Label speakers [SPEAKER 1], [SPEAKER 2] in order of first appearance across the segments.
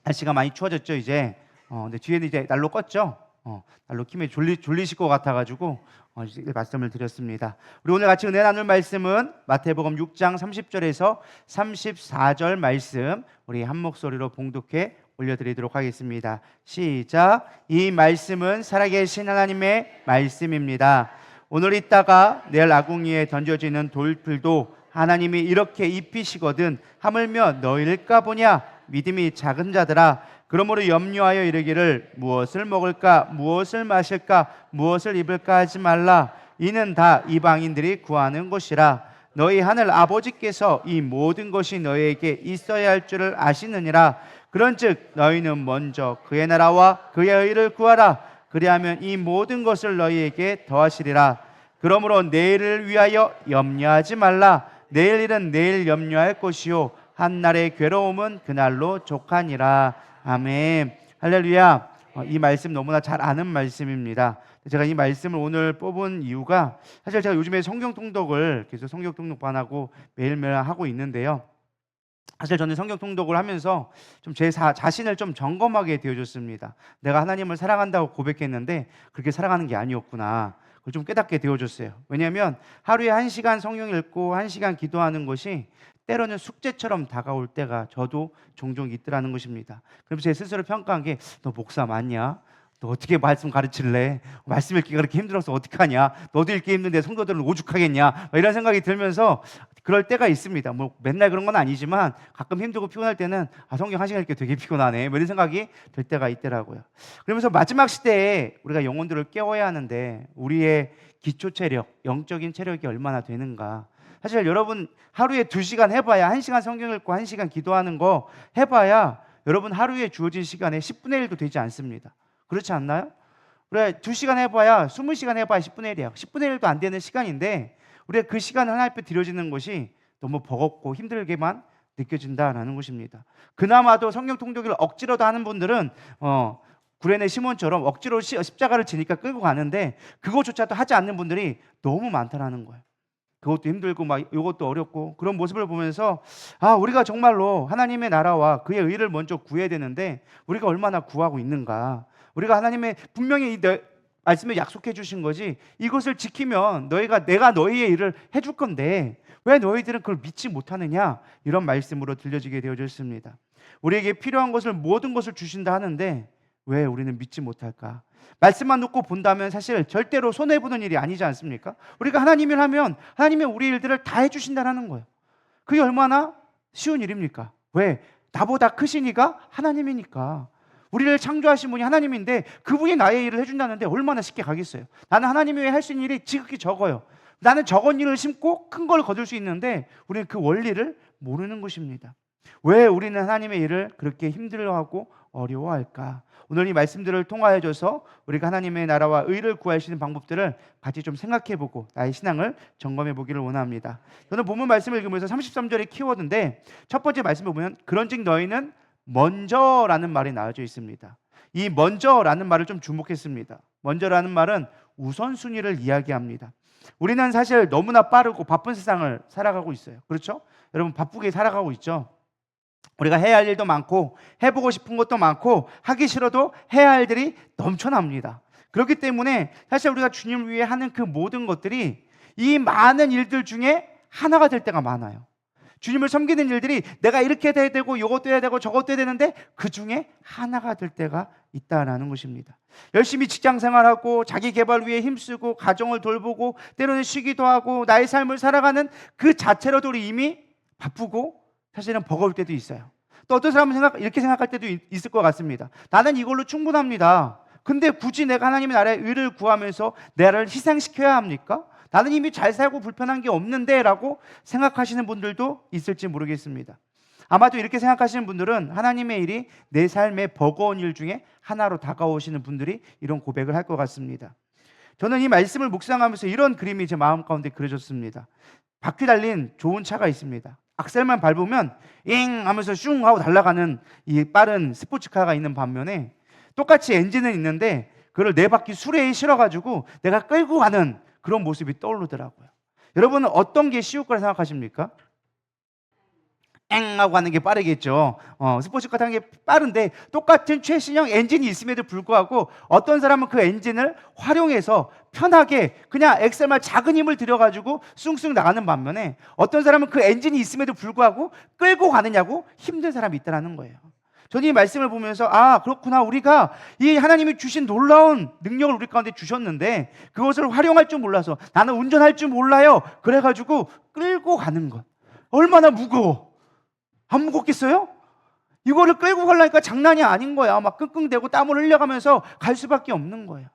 [SPEAKER 1] 날씨가 많이 추워졌죠 이제. 근데 뒤에는 이제 난로 껐죠. 난로 킴에 졸리실 것 같아가지고 이제 말씀을 드렸습니다. 우리 오늘 같이 은혜 나눌 말씀은 마태복음 6장 30절에서 34절 말씀, 우리 한 목소리로 봉독해 올려드리도록 하겠습니다. 시작. 이 말씀은 살아계신 하나님의 말씀입니다. 오늘 있다가 내일 아궁이에 던져지는 돌풀도 하나님이 이렇게 입히시거든 하물며 너희일까 보냐. 믿음이 작은 자들아, 그러므로 염려하여 이르기를 무엇을 먹을까 무엇을 마실까 무엇을 입을까 하지 말라. 이는 다 이방인들이 구하는 것이라. 너희 하늘 아버지께서 이 모든 것이 너희에게 있어야 할 줄을 아시느니라. 그런즉 너희는 먼저 그의 나라와 그의 의를 구하라. 그리하면 이 모든 것을 너희에게 더하시리라. 그러므로 내일을 위하여 염려하지 말라. 내일 일은 내일 염려할 것이요 한날의 괴로움은 그날로 족하니라. 아멘. 할렐루야. 이 말씀 너무나 잘 아는 말씀입니다. 제가 이 말씀을 오늘 뽑은 이유가, 사실 제가 요즘에 성경 통독을 계속 성경 통독반하고 매일매일 하고 있는데요, 사실 저는 성경 통독을 하면서 좀 제 자신을 좀 점검하게 되어졌습니다. 내가 하나님을 사랑한다고 고백했는데 그렇게 사랑하는 게 아니었구나, 그걸 좀 깨닫게 되어졌어요. 왜냐하면 하루에 1시간 성경 읽고 1시간 기도하는 것이 때로는 숙제처럼 다가올 때가 저도 종종 있더라는 것입니다. 그래서 제 스스로 평가한 게, 너 목사 맞냐? 너 어떻게 말씀 가르칠래? 말씀 읽기가 그렇게 힘들어서 어떡하냐? 너도 읽기 힘든데 성도들은 오죽하겠냐? 이런 생각이 들면서 그럴 때가 있습니다. 뭐 맨날 그런 건 아니지만 가끔 힘들고 피곤할 때는 성경 1시간 읽기 되게 피곤하네, 이런 생각이 들 때가 있더라고요. 그러면서 마지막 시대에 우리가 영혼들을 깨워야 하는데 우리의 기초 체력, 영적인 체력이 얼마나 되는가. 사실 여러분 하루에 2시간 해봐야, 1시간 성경 읽고 1시간 기도하는 거 해봐야 여러분 하루에 주어진 시간의 10분의 1도 되지 않습니다. 그렇지 않나요? 그래, 2시간 해봐야 20시간 해봐야 10분의 1이야. 10분의 1도 안 되는 시간인데 우리가 그 시간 하나 앞에 들여지는 것이 너무 버겁고 힘들게만 느껴진다라는 것입니다. 그나마도 성경 통독을 억지로도 하는 분들은 구레네 시몬처럼 억지로 십자가를 지니까 끌고 가는데, 그것조차도 하지 않는 분들이 너무 많다라는 거예요. 그것도 힘들고 막 이것도 어렵고, 그런 모습을 보면서 우리가 정말로 하나님의 나라와 그의 의를 먼저 구해야 되는데 우리가 얼마나 구하고 있는가. 우리가 하나님의 분명히 말씀에 약속해 주신 거지, 이것을 지키면 내가 너희의 일을 해줄 건데 왜 너희들은 그걸 믿지 못하느냐, 이런 말씀으로 들려지게 되어졌습니다. 우리에게 필요한 것을, 모든 것을 주신다 하는데 왜 우리는 믿지 못할까? 말씀만 놓고 본다면 사실 절대로 손해보는 일이 아니지 않습니까? 우리가 하나님을 하면 하나님의 우리 일들을 다 해주신다는 거예요. 그게 얼마나 쉬운 일입니까? 왜? 나보다 크신 이가 하나님이니까. 우리를 창조하신 분이 하나님인데 그분이 나의 일을 해준다는데 얼마나 쉽게 가겠어요? 나는 하나님이 왜 할 수 있는 일이 지극히 적어요. 나는 적은 일을 심고 큰 걸 거둘 수 있는데 우리는 그 원리를 모르는 것입니다. 왜 우리는 하나님의 일을 그렇게 힘들어하고 어려워할까? 오늘 이 말씀들을 통하여줘서 우리가 하나님의 나라와 의를 구할 수 있는 방법들을 같이 좀 생각해보고 나의 신앙을 점검해 보기를 원합니다. 저는 본문 말씀을 읽으면서 33절의 키워드인데, 첫 번째 말씀을 보면 그런즉 너희는 먼저라는 말이 나와져 있습니다. 이 먼저라는 말을 좀 주목했습니다. 먼저라는 말은 우선순위를 이야기합니다. 우리는 사실 너무나 빠르고 바쁜 세상을 살아가고 있어요. 그렇죠? 여러분 바쁘게 살아가고 있죠? 우리가 해야 할 일도 많고 해보고 싶은 것도 많고 하기 싫어도 해야 할 일이 넘쳐납니다. 그렇기 때문에 사실 우리가 주님을 위해 하는 그 모든 것들이 이 많은 일들 중에 하나가 될 때가 많아요. 주님을 섬기는 일들이 내가 이렇게 해야 되고 이것도 해야 되고 저것도 해야 되는데 그 중에 하나가 될 때가 있다라는 것입니다. 열심히 직장 생활하고 자기 개발 위해 힘쓰고 가정을 돌보고 때로는 쉬기도 하고 나의 삶을 살아가는 그 자체로도 우리 이미 바쁘고 사실은 버거울 때도 있어요. 또 어떤 사람은 이렇게 생각할 때도 있을 것 같습니다. 나는 이걸로 충분합니다. 근데 굳이 내가 하나님의 나라의 의를 구하면서 나를 희생시켜야 합니까? 나는 이미 잘 살고 불편한 게 없는데 라고 생각하시는 분들도 있을지 모르겠습니다. 아마도 이렇게 생각하시는 분들은 하나님의 일이 내 삶의 버거운 일 중에 하나로 다가오시는 분들이 이런 고백을 할 것 같습니다. 저는 이 말씀을 묵상하면서 이런 그림이 제 마음 가운데 그려졌습니다. 바퀴 달린 좋은 차가 있습니다. 악셀만 밟으면 잉 하면서 슝 하고 달려가는 이 빠른 스포츠카가 있는 반면에 똑같이 엔진은 있는데 그걸 네 바퀴 수레에 실어가지고 내가 끌고 가는 그런 모습이 떠오르더라고요. 여러분은 어떤 게 쉬울 거라 생각하십니까? 엥 하고 가는 게 빠르겠죠. 스포츠카 타는 게 빠른데 똑같은 최신형 엔진이 있음에도 불구하고 어떤 사람은 그 엔진을 활용해서 편하게 그냥 엑셀만 작은 힘을 들여가지고 쑥쑥 나가는 반면에 어떤 사람은 그 엔진이 있음에도 불구하고 끌고 가느냐고 힘든 사람이 있다는 거예요. 저는 이 말씀을 보면서 그렇구나, 우리가 이 하나님이 주신 놀라운 능력을 우리 가운데 주셨는데 그것을 활용할 줄 몰라서 나는 운전할 줄 몰라요 그래가지고 끌고 가는 것 얼마나 무거워. 안 무겁겠어요? 이거를 끌고 가려니까 장난이 아닌 거야. 막 끙끙대고 땀을 흘려가면서 갈 수밖에 없는 거예요.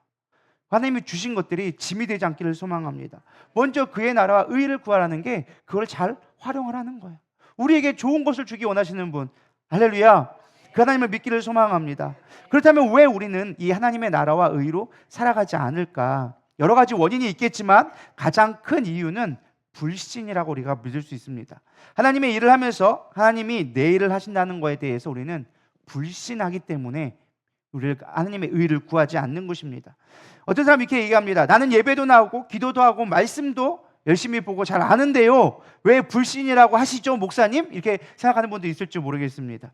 [SPEAKER 1] 하나님이 주신 것들이 짐이 되지 않기를 소망합니다. 먼저 그의 나라와 의를 구하라는 게 그걸 잘 활용을 하는 거예요. 우리에게 좋은 것을 주기 원하시는 분, 할렐루야, 그 하나님을 믿기를 소망합니다. 그렇다면 왜 우리는 이 하나님의 나라와 의로 살아가지 않을까? 여러 가지 원인이 있겠지만 가장 큰 이유는 불신이라고 우리가 믿을 수 있습니다. 하나님의 일을 하면서 하나님이 내 일을 하신다는 것에 대해서 우리는 불신하기 때문에 우리를 하나님의 의를 구하지 않는 것입니다. 어떤 사람이 이렇게 얘기합니다. 나는 예배도 나오고 기도도 하고 말씀도 열심히 보고 잘 아는데요, 왜 불신이라고 하시죠, 목사님? 이렇게 생각하는 분도 있을지 모르겠습니다.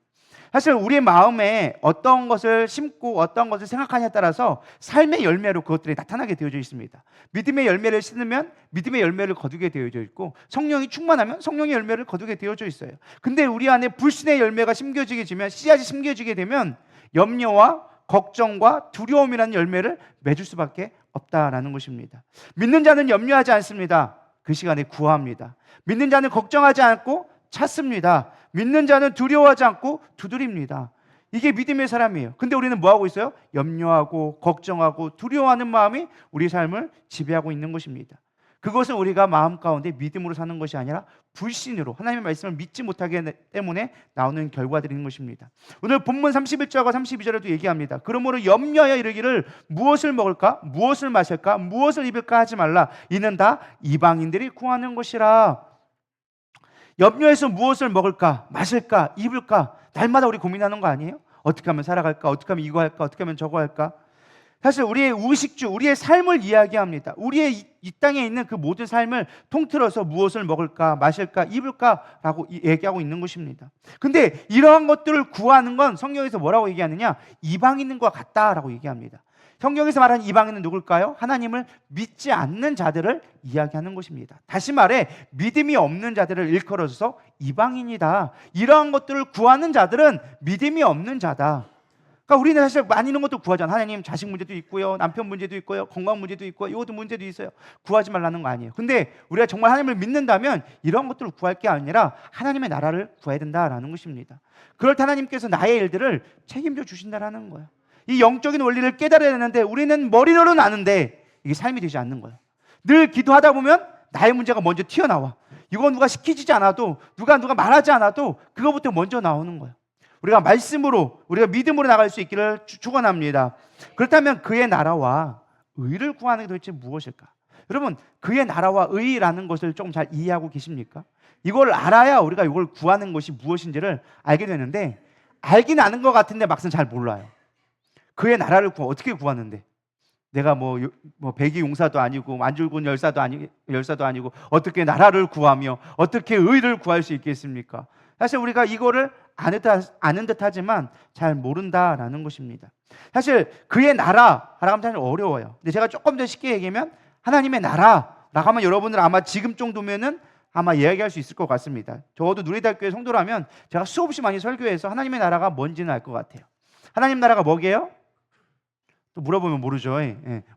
[SPEAKER 1] 사실 우리의 마음에 어떤 것을 심고 어떤 것을 생각하냐에 따라서 삶의 열매로 그것들이 나타나게 되어져 있습니다. 믿음의 열매를 심으면 믿음의 열매를 거두게 되어져 있고, 성령이 충만하면 성령의 열매를 거두게 되어져 있어요. 근데 우리 안에 불신의 열매가 심겨지게 되면, 씨앗이 심겨지게 되면 염려와 걱정과 두려움이라는 열매를 맺을 수밖에 없다라는 것입니다. 믿는 자는 염려하지 않습니다. 그 시간에 구합니다. 믿는 자는 걱정하지 않고 찾습니다. 믿는 자는 두려워하지 않고 두드립니다. 이게 믿음의 사람이에요. 근데 우리는 뭐 하고 있어요? 염려하고 걱정하고 두려워하는 마음이 우리 삶을 지배하고 있는 것입니다. 그것은 우리가 마음 가운데 믿음으로 사는 것이 아니라 불신으로 하나님의 말씀을 믿지 못하기 때문에 나오는 결과들인 것입니다. 오늘 본문 31절과 32절에도 얘기합니다. 그러므로 염려하여 이르기를 무엇을 먹을까? 무엇을 마실까? 무엇을 입을까? 하지 말라. 이는 다 이방인들이 구하는 것이라. 염려해서 무엇을 먹을까? 마실까? 입을까? 날마다 우리 고민하는 거 아니에요? 어떻게 하면 살아갈까? 어떻게 하면 이거 할까? 어떻게 하면 저거 할까? 사실 우리의 의식주, 우리의 삶을 이야기합니다. 우리의 이 땅에 있는 그 모든 삶을 통틀어서 무엇을 먹을까, 마실까, 입을까라고 얘기하고 있는 것입니다. 근데 이러한 것들을 구하는 건 성경에서 뭐라고 얘기하느냐? 이방인과 같다라고 얘기합니다. 성경에서 말하는 이방인은 누굴까요? 하나님을 믿지 않는 자들을 이야기하는 것입니다. 다시 말해 믿음이 없는 자들을 일컬어서 이방인이다. 이러한 것들을 구하는 자들은 믿음이 없는 자다. 그러니까 우리는 사실 많이 이런 것도 구하잖아. 하나님, 자식 문제도 있고요, 남편 문제도 있고요, 건강 문제도 있고, 이것도 문제도 있어요. 구하지 말라는 거 아니에요. 근데 우리가 정말 하나님을 믿는다면 이런 것들을 구할 게 아니라 하나님의 나라를 구해야 된다라는 것입니다. 그럴 때 하나님께서 나의 일들을 책임져 주신다라는 거예요. 이 영적인 원리를 깨달아야 되는데 우리는 머리로는 아는데 이게 삶이 되지 않는 거예요. 늘 기도하다 보면 나의 문제가 먼저 튀어나와. 이건 누가 시키지 않아도, 누가 말하지 않아도 그거부터 먼저 나오는 거예요. 우리가 말씀으로, 우리가 믿음으로 나갈 수 있기를 축원합니다. 그렇다면 그의 나라와 의를 구하는 게 도대체 무엇일까? 여러분, 그의 나라와 의라는 것을 조금 잘 이해하고 계십니까? 이걸 알아야 우리가 이걸 구하는 것이 무엇인지를 알게 되는데, 알긴 아는 것 같은데 막상 잘 몰라요. 그의 나라를 어떻게 구하는데? 내가 백이 용사도 아니고 만줄군 열사도 아니고 어떻게 나라를 구하며 어떻게 의를 구할 수 있겠습니까? 사실 우리가 이거를 아는 듯 하지만 잘 모른다라는 것입니다. 사실 그의 나라라고 하면 참 어려워요. 근데 제가 조금 더 쉽게 얘기하면 하나님의 나라라고 하면 여러분들 아마 지금 정도면은 아마 이야기할 수 있을 것 같습니다. 적어도 누리달교회 성도라면 제가 수없이 많이 설교해서 하나님의 나라가 뭔지는 알 것 같아요. 하나님 나라가 뭐게요? 또 물어보면 모르죠.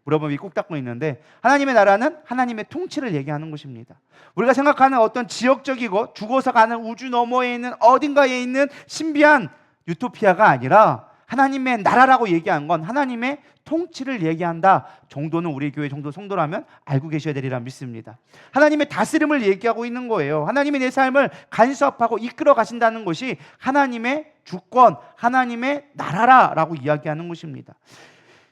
[SPEAKER 1] 물어보면 입 꼭 닫고 있는데, 하나님의 나라는 하나님의 통치를 얘기하는 것입니다. 우리가 생각하는 어떤 지역적이고 죽어서 가는 우주 너머에 있는 어딘가에 있는 신비한 유토피아가 아니라 하나님의 나라라고 얘기한 건 하나님의 통치를 얘기한다 정도는 우리 교회 정도 성도라면 알고 계셔야 되리라 믿습니다. 하나님의 다스림을 얘기하고 있는 거예요. 하나님이 내 삶을 간섭하고 이끌어 가신다는 것이 하나님의 주권, 하나님의 나라라고 이야기하는 것입니다.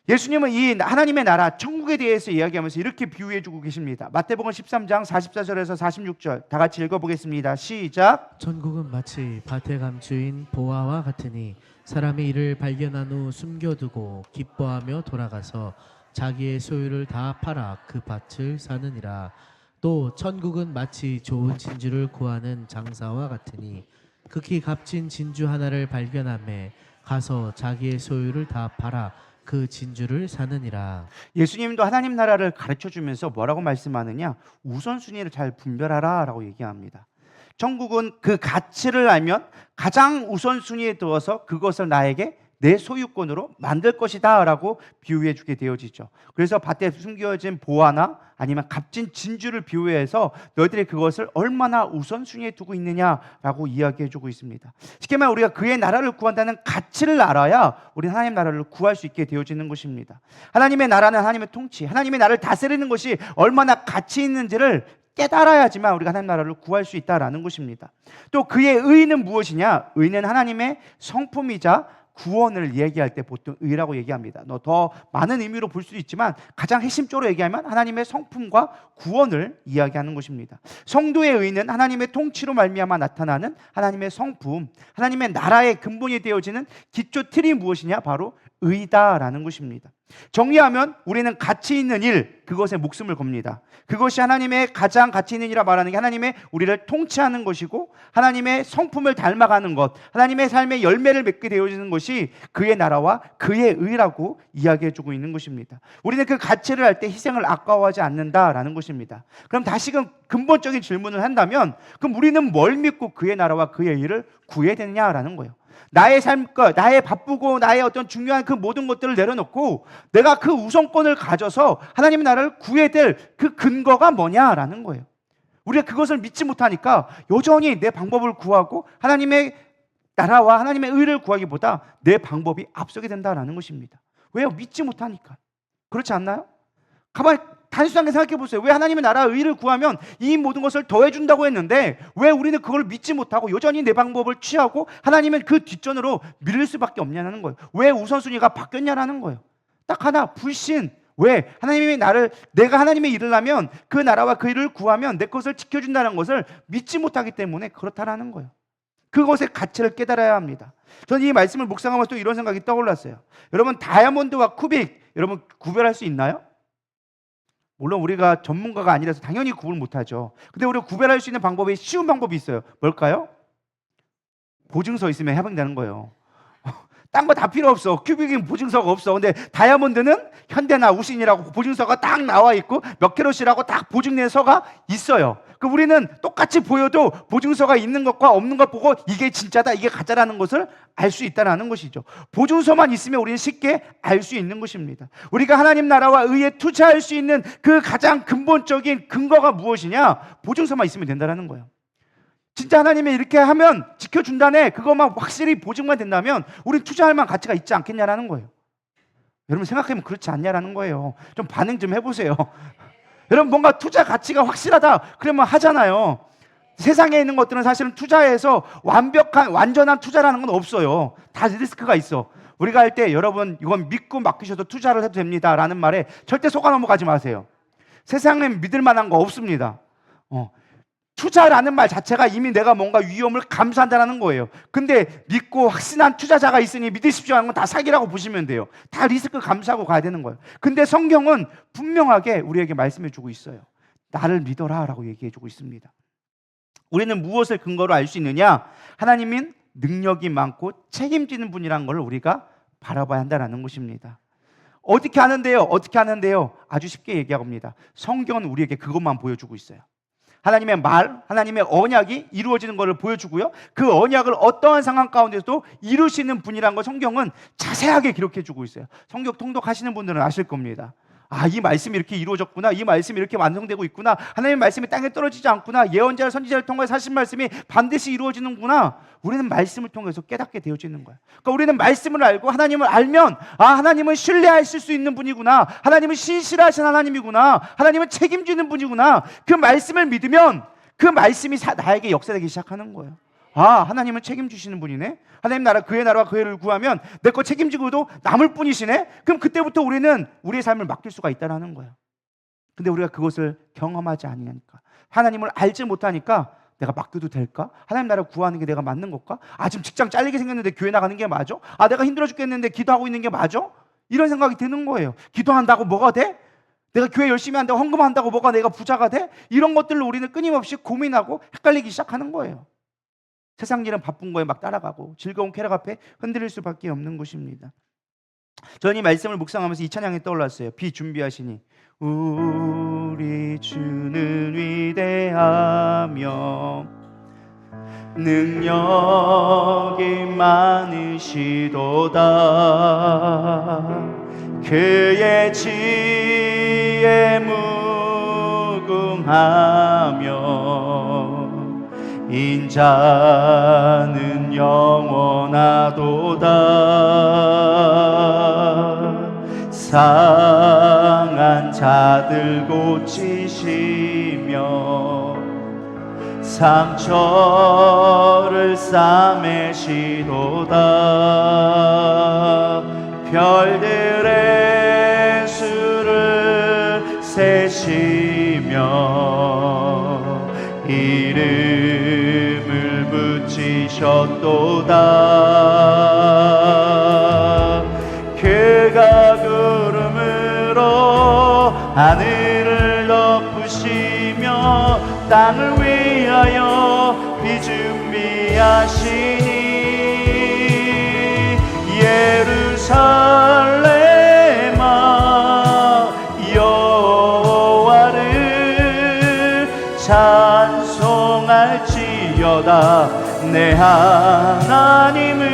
[SPEAKER 1] 예수님은 이 하나님의 나라, 천국에 대해서 이야기하면서 이렇게 비유해주고 계십니다. 마태복음 13장 44절에서 46절 다 같이 읽어보겠습니다. 시작.
[SPEAKER 2] 천국은 마치 밭에 감추인 보화와 같으니 사람이 이를 발견한 후 숨겨두고 기뻐하며 돌아가서 자기의 소유를 다 팔아 그 밭을 사느니라. 또 천국은 마치 좋은 진주를 구하는 장사와 같으니 극히 값진 진주 하나를 발견하매 가서 자기의 소유를 다 팔아 그 진주를 사느니라.
[SPEAKER 1] 예수님도 하나님 나라를 가르쳐 주면서 뭐라고 말씀하느냐? 우선순위를 잘 분별하라라고 얘기합니다. 천국은 그 가치를 알면 가장 우선순위에 두어서 그것을 나에게 내 소유권으로 만들 것이다라고 비유해 주게 되어지죠. 그래서 밭에 숨겨진 보화나 아니면 값진 진주를 비유해서 너희들이 그것을 얼마나 우선순위에 두고 있느냐라고 이야기해 주고 있습니다. 쉽게 말해 우리가 그의 나라를 구한다는 가치를 알아야 우리는 하나님 나라를 구할 수 있게 되어지는 것입니다. 하나님의 나라는 하나님의 통치, 하나님의 나라를 다스리는 것이 얼마나 가치 있는지를 깨달아야지만 우리가 하나님 나라를 구할 수 있다라는 것입니다. 또 그의 의는 무엇이냐? 의는 하나님의 성품이자 구원을 얘기할 때 보통 의라고 얘기합니다. 더 많은 의미로 볼 수도 있지만 가장 핵심적으로 얘기하면 하나님의 성품과 구원을 이야기하는 것입니다. 성도의 의는 하나님의 통치로 말미암아 나타나는 하나님의 성품, 하나님의 나라의 근본이 되어지는 기초 틀이 무엇이냐? 바로 의다라는 것입니다. 정리하면 우리는 가치 있는 일, 그것에 목숨을 겁니다. 그것이 하나님의 가장 가치 있는 일이라 말하는 게 하나님의 우리를 통치하는 것이고 하나님의 성품을 닮아가는 것, 하나님의 삶의 열매를 맺게 되어지는 것이 그의 나라와 그의 의라고 이야기해주고 있는 것입니다. 우리는 그 가치를 할 때 희생을 아까워하지 않는다라는 것입니다. 그럼 다시금 근본적인 질문을 한다면 그럼 우리는 뭘 믿고 그의 나라와 그의 의를 구해야 되느냐라는 거예요. 나의 삶과 나의 바쁘고 나의 어떤 중요한 그 모든 것들을 내려놓고 내가 그 우선권을 가져서 하나님의 나라를 구해야 될 그 근거가 뭐냐라는 거예요. 우리가 그것을 믿지 못하니까 여전히 내 방법을 구하고 하나님의 나라와 하나님의 의를 구하기보다 내 방법이 앞서게 된다라는 것입니다. 왜요? 믿지 못하니까. 그렇지 않나요? 가만히 단순하게 생각해 보세요. 왜 하나님의 나라와 의를 구하면 이 모든 것을 더해준다고 했는데 왜 우리는 그걸 믿지 못하고 여전히 내 방법을 취하고 하나님은 그 뒷전으로 밀릴 수밖에 없냐는 거예요. 왜 우선순위가 바뀌었냐라는 거예요. 딱 하나, 불신. 왜? 하나님이 내가 하나님의 일을 하면 그 나라와 그 일을 구하면 내 것을 지켜준다는 것을 믿지 못하기 때문에 그렇다라는 거예요. 그것의 가치를 깨달아야 합니다. 저는 이 말씀을 묵상하면서 또 이런 생각이 떠올랐어요. 여러분, 다이아몬드와 쿠빅, 여러분 구별할 수 있나요? 물론 우리가 전문가가 아니라서 당연히 구분 못하죠. 근데 우리가 구별할 수 있는 방법이 쉬운 방법이 있어요. 뭘까요? 보증서 있으면 해방되는 거예요. 딴 거 다 필요 없어. 큐빅은 보증서가 없어. 근데 다이아몬드는 현대나 우신이라고 보증서가 딱 나와 있고 몇 캐럿이라고 딱 보증된 서가 있어요. 그 우리는 똑같이 보여도 보증서가 있는 것과 없는 것 보고 이게 진짜다, 이게 가짜라는 것을 알 수 있다는 것이죠. 보증서만 있으면 우리는 쉽게 알 수 있는 것입니다. 우리가 하나님 나라와 의에 투자할 수 있는 그 가장 근본적인 근거가 무엇이냐? 보증서만 있으면 된다는 거예요. 진짜 하나님이 이렇게 하면 지켜준다네, 그것만 확실히 보증만 된다면 우린 투자할 만한 가치가 있지 않겠냐라는 거예요. 여러분 생각하면 그렇지 않냐라는 거예요. 좀 반응 좀 해보세요. 여러분 뭔가 투자 가치가 확실하다 그러면 하잖아요. 세상에 있는 것들은 사실은 투자해서 완전한 투자라는 건 없어요. 다 리스크가 있어. 우리가 할 때 여러분 이건 믿고 맡기셔도 투자를 해도 됩니다 라는 말에 절대 속아 넘어가지 마세요. 세상엔 믿을 만한 거 없습니다. 투자라는 말 자체가 이미 내가 뭔가 위험을 감수한다는 거예요. 근데 믿고 확신한 투자자가 있으니 믿으십시오 하는 건 다 사기라고 보시면 돼요. 다 리스크 감수하고 가야 되는 거예요. 근데 성경은 분명하게 우리에게 말씀해 주고 있어요. 나를 믿어라 라고 얘기해 주고 있습니다. 우리는 무엇을 근거로 알 수 있느냐? 하나님은 능력이 많고 책임지는 분이라는 걸 우리가 바라봐야 한다는 것입니다. 어떻게 하는데요? 어떻게 하는데요? 아주 쉽게 얘기합니다. 성경은 우리에게 그것만 보여주고 있어요. 하나님의 말, 하나님의 언약이 이루어지는 것을 보여주고요. 그 언약을 어떠한 상황 가운데서도 이루시는 분이라는 걸 성경은 자세하게 기록해주고 있어요. 성경 통독하시는 분들은 아실 겁니다. 아, 이 말씀이 이렇게 이루어졌구나. 이 말씀이 이렇게 완성되고 있구나. 하나님의 말씀이 땅에 떨어지지 않구나. 예언자를 선지자를 통해서 하신 말씀이 반드시 이루어지는구나. 우리는 말씀을 통해서 깨닫게 되어지는 거예요. 그러니까 우리는 말씀을 알고 하나님을 알면 하나님은 신뢰하실 수 있는 분이구나. 하나님은 신실하신 하나님이구나. 하나님은 책임지는 분이구나. 그 말씀을 믿으면 그 말씀이 나에게 역사되기 시작하는 거예요. 하나님은 책임지시는 분이네. 하나님 나라, 그의 나라와 그의 의를 구하면 내 거 책임지고도 남을 뿐이시네. 그럼 그때부터 우리는 우리의 삶을 맡길 수가 있다는 거예요. 근데 우리가 그것을 경험하지 않으니까, 하나님을 알지 못하니까 내가 맡겨도 될까? 하나님 나라 구하는 게 내가 맞는 걸까? 지금 직장 잘리게 생겼는데 교회 나가는 게 맞아? 내가 힘들어 죽겠는데 기도하고 있는 게 맞아? 이런 생각이 드는 거예요. 기도한다고 뭐가 돼? 내가 교회 열심히 한다고 헌금한다고 뭐가 내가 부자가 돼? 이런 것들로 우리는 끊임없이 고민하고 헷갈리기 시작하는 거예요. 세상 일은 바쁜 거에 막 따라가고 즐거운 쾌락 앞에 흔들릴 수밖에 없는 것입니다. 저는 이 말씀을 묵상하면서 이 찬양이 떠올랐어요. 비 준비하시니 우리 주는 위대하며 능력이 많으시도다. 그의 지혜 무궁하며 인자는 영원하도다. 상한 자들 고치시며 상처를 싸매시도다. 별들의 수를 세시며 이름을 붙이셨도다. 그가 구름으로 하늘을 덮으시며 땅을 위하여 비 준비하시니 예루살렘아 여호와를 찬송할지어다. 내 하나님을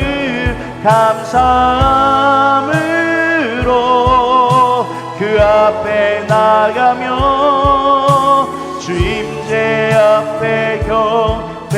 [SPEAKER 1] 감사함으로 그 앞에 나가며 주 임재 앞에 경배.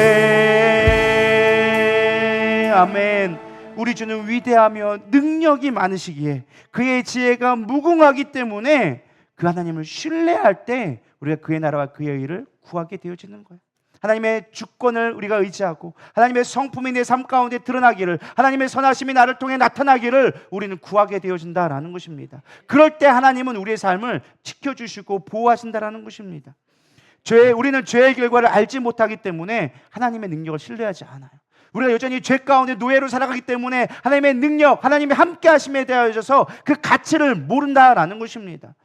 [SPEAKER 1] 아멘. 우리 주는 위대하며 능력이 많으시기에 그의 지혜가 무궁하기 때문에 그 하나님을 신뢰할 때 우리가 그의 나라와 그의 의를 구하게 되어지는 거예요. 하나님의 주권을 우리가 의지하고 하나님의 성품이 내 삶 가운데 드러나기를, 하나님의 선하심이 나를 통해 나타나기를 우리는 구하게 되어진다라는 것입니다. 그럴 때 하나님은 우리의 삶을 지켜주시고 보호하신다라는 것입니다. 우리는 죄의 결과를 알지 못하기 때문에 하나님의 능력을 신뢰하지 않아요. 우리가 여전히 죄 가운데 노예로 살아가기 때문에 하나님의 능력, 하나님의 함께 하심에 대하여서 그 가치를 모른다라는 것입니다.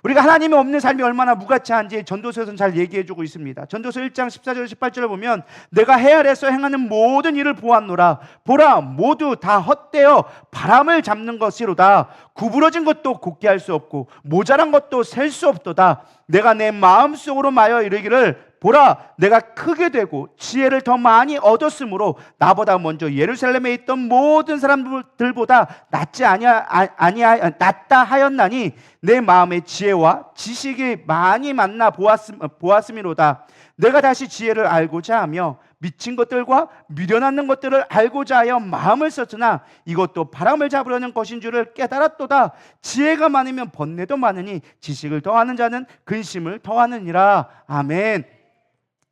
[SPEAKER 1] 우리가 하나님이 없는 삶이 얼마나 무가치한지 전도서에서는 잘 얘기해주고 있습니다. 전도서 1장 14절 18절을 보면 내가 해 아래에서 행하는 모든 일을 보았노라. 보라 모두 다 헛되어 바람을 잡는 것이로다. 구부러진 것도 곧게 할 수 없고 모자란 것도 셀 수 없도다. 내가 내 마음속으로 마여 이르기를 보라 내가 크게 되고 지혜를 더 많이 얻었으므로 나보다 먼저 예루살렘에 있던 모든 사람들보다 낫다 하였나니 내 마음의 지혜와 지식이 많이 만나 보았음이로다. 내가 다시 지혜를 알고자 하며 미친 것들과 미련하는 것들을 알고자 하여 마음을 썼으나 이것도 바람을 잡으려는 것인 줄을 깨달았도다. 지혜가 많으면 번뇌도 많으니 지식을 더하는 자는 근심을 더하느니라. 아멘.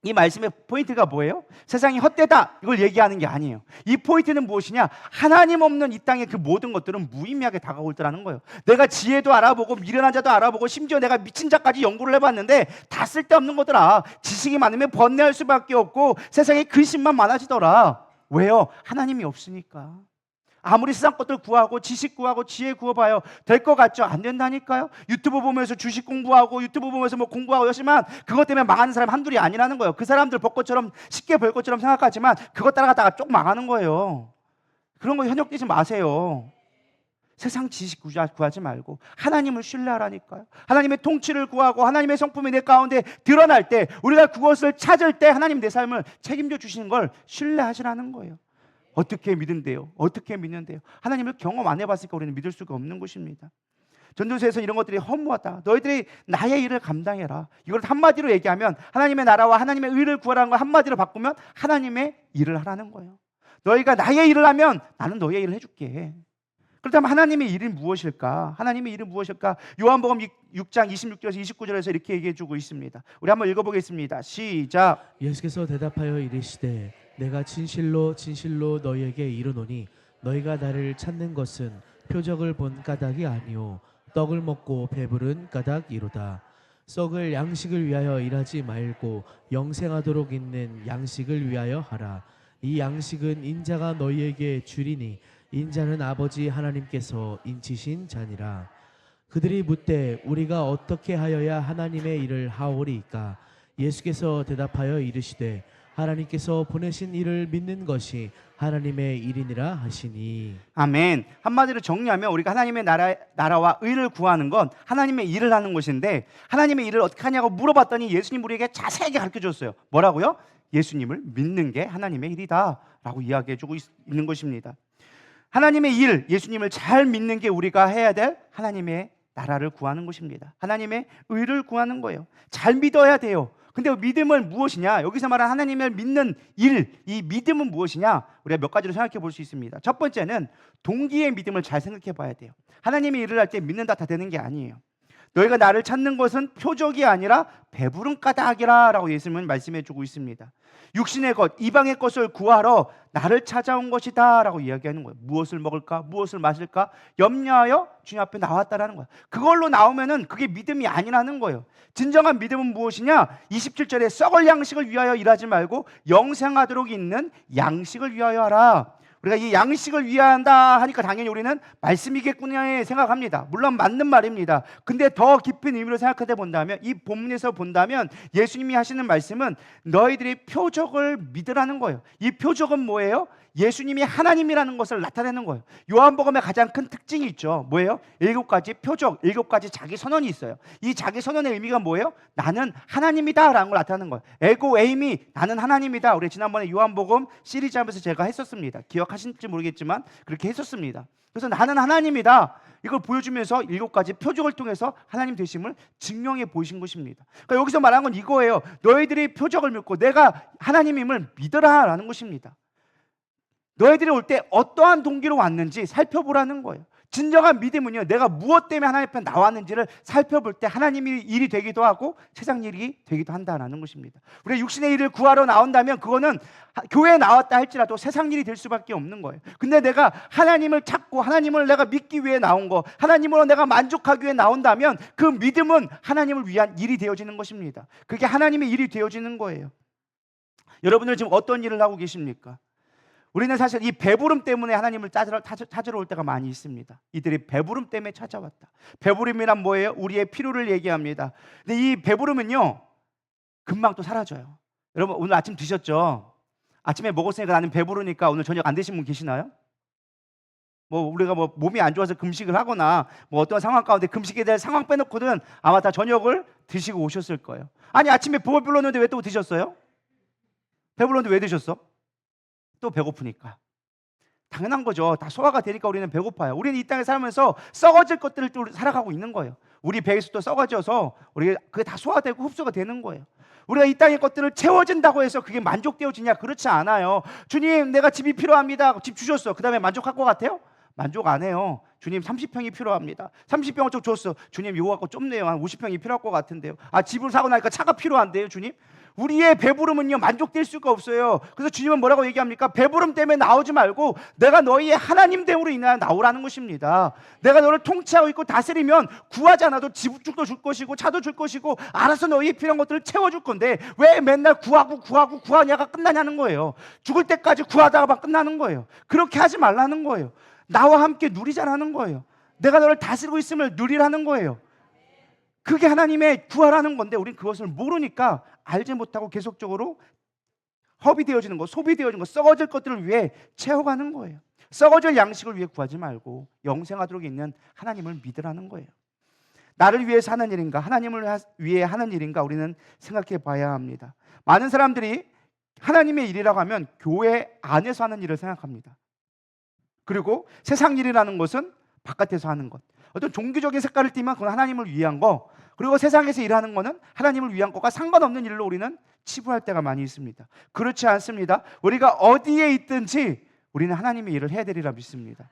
[SPEAKER 1] 이 말씀의 포인트가 뭐예요? 세상이 헛되다 이걸 얘기하는 게 아니에요. 이 포인트는 무엇이냐? 하나님 없는 이 땅의 그 모든 것들은 무의미하게 다가올 때라는 거예요. 내가 지혜도 알아보고 미련한 자도 알아보고 심지어 내가 미친 자까지 연구를 해봤는데 다 쓸데없는 거더라. 지식이 많으면 번뇌할 수밖에 없고 세상에 근심만 많아지더라. 왜요? 하나님이 없으니까. 아무리 세상 것들 구하고 지식 구하고 지혜 구해봐요. 될 것 같죠? 안 된다니까요. 유튜브 보면서 주식 공부하고 유튜브 보면서 뭐 공부하고 열심히만 그것 때문에 망하는 사람이 한둘이 아니라는 거예요. 그 사람들 벚꽃처럼 쉽게 벌 것처럼 생각하지만 그것 따라가다가 쭉 망하는 거예요. 그런 거 현혹되지 마세요. 세상 지식 구하지 말고 하나님을 신뢰하라니까요. 하나님의 통치를 구하고 하나님의 성품이 내 가운데 드러날 때 우리가 그것을 찾을 때 하나님 내 삶을 책임져 주시는 걸 신뢰하시라는 거예요. 어떻게 믿는데요? 어떻게 믿는데요? 하나님을 경험 안 해봤으니까 우리는 믿을 수가 없는 것입니다. 전도서에서 이런 것들이 허무하다. 너희들이 나의 일을 감당해라. 이걸 한마디로 얘기하면 하나님의 나라와 하나님의 의를 구하라는 걸 한마디로 바꾸면 하나님의 일을 하라는 거예요. 너희가 나의 일을 하면 나는 너의 일을 해줄게. 그렇다면 하나님의 일은 무엇일까? 하나님의 일은 무엇일까? 요한복음 6장 26절에서 29절에서 이렇게 얘기해주고 있습니다. 우리 한번 읽어보겠습니다. 시작.
[SPEAKER 2] 예수께서 대답하여 이르시되 내가 진실로 진실로 너희에게 이르노니 너희가 나를 찾는 것은 표적을 본 까닭이 아니오 떡을 먹고 배부른 까닭이로다. 썩을 양식을 위하여 일하지 말고 영생하도록 있는 양식을 위하여 하라. 이 양식은 인자가 너희에게 주리니 인자는 아버지 하나님께서 인치신 자니라. 그들이 묻되 우리가 어떻게 하여야 하나님의 일을 하오리이까? 예수께서 대답하여 이르시되 하나님께서 보내신 이를 믿는 것이 하나님의 일이니라 하시니.
[SPEAKER 1] 아멘. 한마디로 정리하면 우리가 하나님의 나라와 의를 구하는 건 하나님의 일을 하는 것인데, 하나님의 일을 어떻게 하냐고 물어봤더니 예수님 우리에게 자세하게 가르쳐 줬어요. 뭐라고요? 예수님을 믿는 게 하나님의 일이다 라고 이야기해 주고 있는 것입니다. 하나님의 일, 예수님을 잘 믿는 게 우리가 해야 될 하나님의 나라를 구하는 것입니다. 하나님의 의를 구하는 거예요. 잘 믿어야 돼요. 근데 믿음은 무엇이냐? 여기서 말하는 하나님을 믿는 일, 이 믿음은 무엇이냐? 우리가 몇 가지로 생각해 볼 수 있습니다. 첫 번째는 동기의 믿음을 잘 생각해 봐야 돼요. 하나님의 일을 할 때 믿는다 다 되는 게 아니에요. 너희가 나를 찾는 것은 표적이 아니라 배부른 까닭이라 라고 예수님은 말씀해 주고 있습니다. 육신의 것, 이방의 것을 구하러 나를 찾아온 것이다 라고 이야기하는 거예요. 무엇을 먹을까? 무엇을 마실까? 염려하여 주님 앞에 나왔다라는 거예요. 그걸로 나오면은 그게 믿음이 아니라는 거예요. 진정한 믿음은 무엇이냐? 27절에 썩을 양식을 위하여 일하지 말고 영생하도록 있는 양식을 위하여 하라. 우리가 이 양식을 위한다 하니까 당연히 우리는 말씀이겠구나 생각합니다. 물론 맞는 말입니다. 근데 더 깊은 의미로 생각해 본다면, 이 본문에서 본다면 예수님이 하시는 말씀은 너희들이 표적을 믿으라는 거예요. 이 표적은 뭐예요? 예수님이 하나님이라는 것을 나타내는 거예요. 요한복음의 가장 큰 특징이 있죠. 뭐예요? 7가지 표적, 7가지 자기 선언이 있어요. 이 자기 선언의 의미가 뭐예요? 나는 하나님이다 라는 걸 나타내는 거예요. 에고 에이미, 나는 하나님이다. 우리 지난번에 요한복음 시리즈 하면서 제가 했었습니다. 기억하실지 모르겠지만 그렇게 했었습니다. 그래서 나는 하나님이다, 이걸 보여주면서 7가지 표적을 통해서 하나님 되심을 증명해 보이신 것입니다. 그러니까 여기서 말하는 건 이거예요. 너희들이 표적을 믿고 내가 하나님임을 믿어라 라는 것입니다. 너희들이 올 때 어떠한 동기로 왔는지 살펴보라는 거예요. 진정한 믿음은요, 내가 무엇 때문에 하나님 앞에 나왔는지를 살펴볼 때 하나님의 일이 되기도 하고 세상 일이 되기도 한다는 것입니다. 우리가 육신의 일을 구하러 나온다면 그거는 교회에 나왔다 할지라도 세상 일이 될 수밖에 없는 거예요. 근데 내가 하나님을 찾고 하나님을 내가 믿기 위해 나온 거, 하나님으로 내가 만족하기 위해 나온다면 그 믿음은 하나님을 위한 일이 되어지는 것입니다. 그게 하나님의 일이 되어지는 거예요. 여러분들 지금 어떤 일을 하고 계십니까? 우리는 사실 이 배부름 때문에 하나님을 찾으러 올 때가 많이 있습니다. 이들이 배부름 때문에 찾아왔다. 배부름이란 뭐예요? 우리의 필요를 얘기합니다. 근데 이 배부름은요, 금방 또 사라져요. 여러분 오늘 아침 드셨죠? 아침에 먹었으니까 나는 배부르니까 오늘 저녁 안 드신 분 계시나요? 우리가 몸이 안 좋아서 금식을 하거나 어떤 상황 가운데 금식에 대한 상황 빼놓고는 아마 다 저녁을 드시고 오셨을 거예요. 아니 아침에 배불렀는데 왜 또 드셨어요? 배불렀는데 왜 드셨어? 또 배고프니까. 당연한 거죠. 다 소화가 되니까 우리는 배고파요. 우리는 이 땅에 살면서 썩어질 것들을 또 살아가고 있는 거예요. 우리 배에서 또 썩어져서 우리가 그게 다 소화되고 흡수가 되는 거예요. 우리가 이 땅의 것들을 채워진다고 해서 그게 만족되어지냐? 그렇지 않아요. 주님, 내가 집이 필요합니다. 집 주셨어. 그 다음에 만족할 것 같아요? 만족 안 해요. 주님 30평이 필요합니다. 30평을 좀 줬어. 주님 이거 갖고 좁네요. 한 50평이 필요할 것 같은데요. 집을 사고 나니까 차가 필요한데요. 주님, 우리의 배부름은요 만족될 수가 없어요. 그래서 주님은 뭐라고 얘기합니까? 배부름 때문에 나오지 말고 내가 너희의 하나님 됨으로 인하여 나오라는 것입니다. 내가 너를 통치하고 있고 다스리면 구하지 않아도 집도 줄 것이고 차도 줄 것이고 알아서 너희의 필요한 것들을 채워줄 건데 왜 맨날 구하냐가 끝나냐는 거예요. 죽을 때까지 구하다가 끝나는 거예요. 그렇게 하지 말라는 거예요. 나와 함께 누리자라는 거예요. 내가 너를 다스리고 있음을 누리라는 거예요. 그게 하나님의 구하라는 건데 우리는 그것을 모르니까 알지 못하고 계속적으로 허비되어지는 것, 소비되어지는 것, 썩어질 것들을 위해 채워가는 거예요. 썩어질 양식을 위해 구하지 말고 영생하도록 있는 하나님을 믿으라는 거예요. 나를 위해서 하는 일인가, 하나님을 위해 하는 일인가 우리는 생각해 봐야 합니다. 많은 사람들이 하나님의 일이라고 하면 교회 안에서 하는 일을 생각합니다. 그리고 세상 일이라는 것은 바깥에서 하는 것, 어떤 종교적인 색깔을 띠면 그건 하나님을 위한 거, 그리고 세상에서 일하는 거는 하나님을 위한 것과 상관없는 일로 우리는 치부할 때가 많이 있습니다. 그렇지 않습니다. 우리가 어디에 있든지 우리는 하나님의 일을 해야 되리라 믿습니다.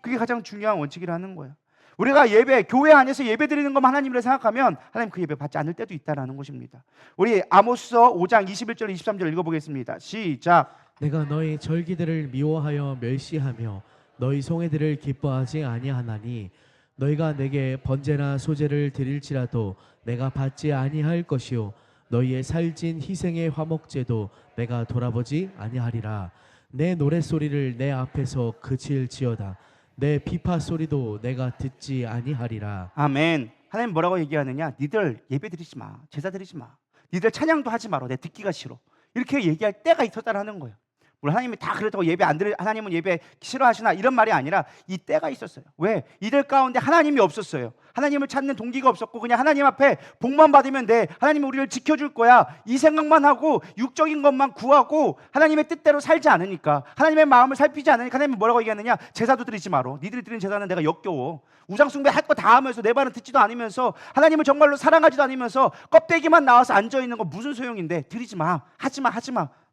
[SPEAKER 1] 그게 가장 중요한 원칙이라는 거예요. 우리가 교회 안에서 예배 드리는 것만 하나님이라 생각하면 하나님 그 예배 받지 않을 때도 있다는 것입니다. 우리 아모스서 5장 21절 23절 읽어보겠습니다. 시작.
[SPEAKER 2] 내가 너희 절기들을 미워하여 멸시하며 너희 송해들을 기뻐하지 아니하나니 너희가 내게 번제나 소제를 드릴지라도 내가 받지 아니할 것이요 너희의 살찐 희생의 화목제도 내가 돌아보지 아니하리라. 내 노랫소리를 내 앞에서 그칠지어다. 내 비파 소리도 내가 듣지 아니하리라.
[SPEAKER 1] 아멘. 하나님 뭐라고 얘기하느냐? 니들 예배 드리지 마, 제사 드리지 마, 니들 찬양도 하지 마라. 내 듣기가 싫어. 이렇게 얘기할 때가 있었다라는 거예요. 물론 하나님이 다 그렇다고 예배 안 드리, 하나님은 예배 싫어하시나 이런 말이 아니라 이 때가 있었어요. 왜? 이들 가운데 하나님이 없었어요. 하나님을 찾는 동기가 없었고 그냥 하나님 앞에 복만 받으면 돼. 하나님이 우리를 지켜줄 거야. 이 생각만 하고 육적인 것만 구하고 하나님의 뜻대로 살지 않으니까, 하나님의 마음을 살피지 않으니까 하나님은 뭐라고 얘기하느냐? 제사도 드리지 마라. 니들이 드린 제사는 내가 역겨워. 우상숭배 할 거 다 하면서 내 말은 듣지도 않으면서 하나님을 정말로 사랑하지도 않으면서 껍데기만 나와서 앉아있는 거 무슨 소용인데 드리지 마. 하지 마.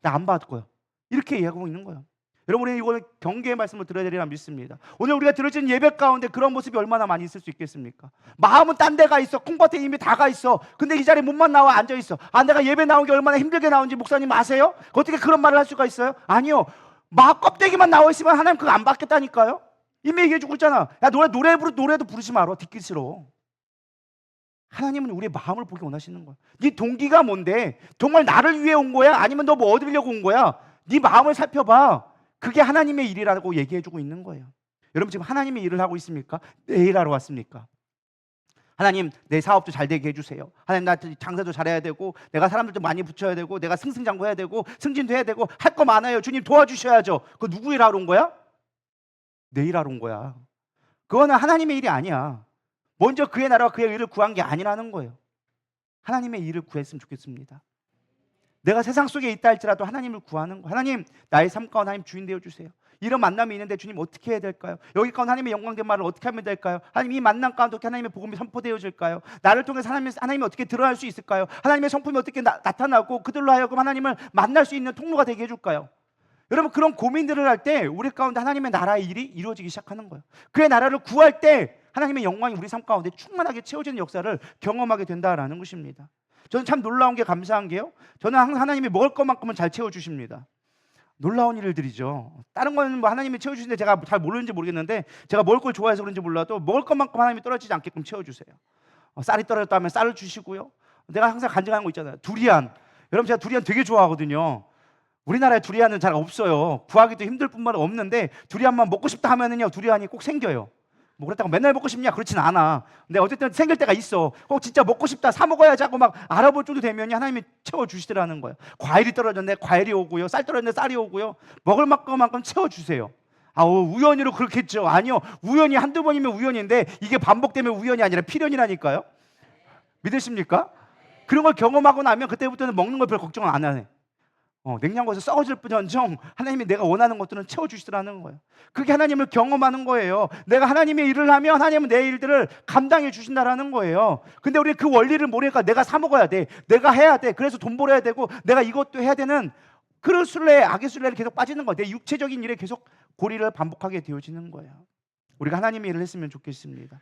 [SPEAKER 1] 나 안 받을 거야. 이렇게 이야기하고 있는 거예요. 여러분, 우리는 이거는 경계의 말씀을 들어야 되리라 믿습니다. 오늘 우리가 들어진 예배 가운데 그런 모습이 얼마나 많이 있을 수 있겠습니까? 마음은 딴 데가 있어. 콩밭에 이미 다 가 있어. 근데 이 자리에 몸만 나와 앉아 있어. 내가 예배 나온 게 얼마나 힘들게 나온지 목사님 아세요? 어떻게 그런 말을 할 수가 있어요? 아니요. 껍데기만 나와 있으면 하나님 그거 안 받겠다니까요. 이미 얘기해 주고 있잖아. 야, 노래도 부르지 마라. 듣기 싫어. 하나님은 우리의 마음을 보기 원하시는 거야. 네 동기가 뭔데? 정말 나를 위해 온 거야? 아니면 너 뭐 얻으려고 온 거야? 네 마음을 살펴봐. 그게 하나님의 일이라고 얘기해주고 있는 거예요. 여러분, 지금 하나님의 일을 하고 있습니까? 내 일하러 왔습니까? 하나님, 내 사업도 잘 되게 해주세요. 하나님, 나 장사도 잘해야 되고, 내가 사람들도 많이 붙여야 되고, 내가 승승장구해야 되고, 승진도 해야 되고, 할 거 많아요. 주님 도와주셔야죠. 그거 누구 일하러 온 거야? 내 일하러 온 거야. 그거는 하나님의 일이 아니야. 먼저 그의 나라와 그의 일을 구한 게 아니라는 거예요. 하나님의 일을 구했으면 좋겠습니다. 내가 세상 속에 있다 할지라도 하나님을 구하는 거. 하나님, 나의 삶 가운데 하나님 주인 되어주세요. 이런 만남이 있는데 주님 어떻게 해야 될까요? 여기 가운데 하나님의 영광된 말을 어떻게 하면 될까요? 하나님, 이 만남 가운데 어떻게 하나님의 복음이 선포되어질까요? 나를 통해서 하나님이 어떻게 드러날 수 있을까요? 하나님의 성품이 어떻게 나타나고 그들로 하여금 하나님을 만날 수 있는 통로가 되게 해줄까요? 여러분, 그런 고민들을 할 때 우리 가운데 하나님의 나라의 일이 이루어지기 시작하는 거예요. 그의 나라를 구할 때 하나님의 영광이 우리 삶 가운데 충만하게 채워지는 역사를 경험하게 된다라는 것입니다. 저는 참 놀라운 게, 감사한 게요, 저는 항상 하나님이 먹을 것만큼은 잘 채워주십니다. 놀라운 일들이죠. 다른 거는 뭐 하나님이 채워주시는데 제가 잘 모르는지 모르겠는데, 제가 먹을 걸 좋아해서 그런지 몰라도 먹을 것만큼 하나님이 떨어지지 않게끔 채워주세요. 쌀이 떨어졌다 하면 쌀을 주시고요. 내가 항상 간증하는 거 있잖아요. 두리안. 여러분, 제가 두리안 되게 좋아하거든요. 우리나라에 두리안은 잘 없어요. 구하기도 힘들 뿐만 아니라 없는데, 두리안만 먹고 싶다 하면은요, 두리안이 꼭 생겨요. 뭐 그렇다고 맨날 먹고 싶냐? 그렇진 않아. 근데 어쨌든 생길 때가 있어. 꼭 진짜 먹고 싶다, 사 먹어야지 하고 막 알아볼 정도 되면 하나님이 채워주시더라는 거예요. 과일이 떨어졌네, 과일이 오고요. 쌀 떨어졌네, 쌀이 오고요. 먹을 만큼 채워주세요. 우연히로 그렇겠죠? 아니요. 우연히 한두 번이면 우연인데, 이게 반복되면 우연이 아니라 필연이라니까요. 믿으십니까? 그런 걸 경험하고 나면 그때부터는 먹는 걸 별 걱정을 안 하네. 냉장고에서 썩어질 뿐언정 하나님이 내가 원하는 것들은 채워주시더라는 거예요. 그게 하나님을 경험하는 거예요. 내가 하나님의 일을 하면 하나님은 내 일들을 감당해 주신다라는 거예요. 근데 우리 그 원리를 모르니까 내가 사 먹어야 돼, 내가 해야 돼, 그래서 돈 벌어야 되고 내가 이것도 해야 되는 그런 순례, 악의 순례를 계속 빠지는 거예요. 내 육체적인 일에 계속 고리를 반복하게 되어지는 거예요. 우리가 하나님의 일을 했으면 좋겠습니다.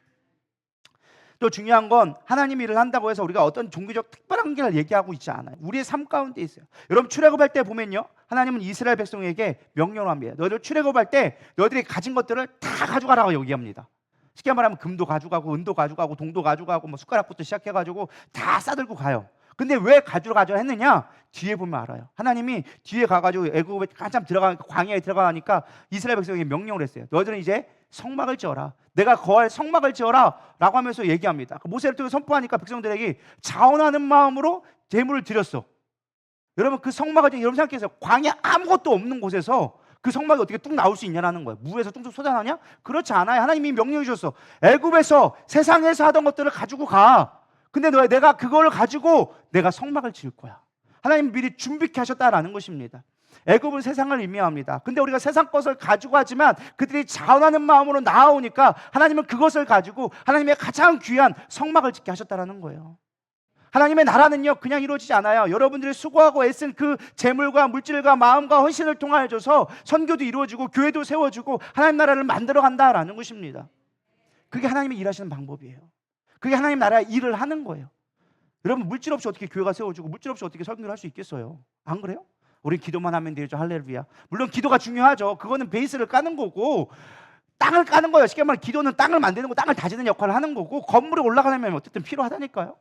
[SPEAKER 1] 또 중요한 건, 하나님의 일을 한다고 해서 우리가 어떤 종교적 특별한 걸 얘기하고 있지 않아요. 우리의 삶 가운데 있어요. 여러분, 출애굽할 때 보면요, 하나님은 이스라엘 백성에게 명령을 합니다. 너희들 출애굽할 때 너희들이 가진 것들을 다 가져가라고 얘기합니다. 쉽게 말하면 금도 가져가고 은도 가져가고 동도 가져가고 뭐 숟가락부터 시작해가지고 다 싸들고 가요. 근데 왜 가져가자 했느냐? 뒤에 보면 알아요. 하나님이 뒤에 가가지고 애굽에 한참 광야에 들어가니까 이스라엘 백성에게 명령을 했어요. 너희들은 이제 성막을 지어라. 내가 거할 성막을 지어라 라고 하면서 얘기합니다. 모세를 통해 선포하니까 백성들에게 자원하는 마음으로 제물을 드렸어. 여러분, 그 성막을, 여러분 생각해서 광야 아무것도 없는 곳에서 그 성막이 어떻게 뚝 나올 수 있냐라는 거예요. 무에서 뚝뚝 솟아나냐? 그렇지 않아요. 하나님이 명령해 주셨어. 애굽에서, 세상에서 하던 것들을 가지고 가. 근데 내가 그걸 가지고 내가 성막을 지을 거야. 하나님 미리 준비케 하셨다라는 것입니다. 애굽은 세상을 의미합니다. 근데 우리가 세상 것을 가지고 하지만 그들이 자원하는 마음으로 나아오니까 하나님은 그것을 가지고 하나님의 가장 귀한 성막을 짓게 하셨다라는 거예요. 하나님의 나라는요, 그냥 이루어지지 않아요. 여러분들이 수고하고 애쓴 그 재물과 물질과 마음과 헌신을 통하여져서 선교도 이루어지고 교회도 세워지고 하나님 나라를 만들어 간다라는 것입니다. 그게 하나님이 일하시는 방법이에요. 그게 하나님 나라의 일을 하는 거예요. 여러분, 물질 없이 어떻게 교회가 세워지고 물질 없이 어떻게 설교를 할 수 있겠어요? 안 그래요? 우리 기도만 하면 되죠. 할렐루야. 물론 기도가 중요하죠. 그거는 베이스를 까는 거고, 땅을 까는 거예요. 쉽게 말하면 기도는 땅을 만드는 거, 땅을 다지는 역할을 하는 거고, 건물에 올라가려면 어쨌든 필요하다니까요.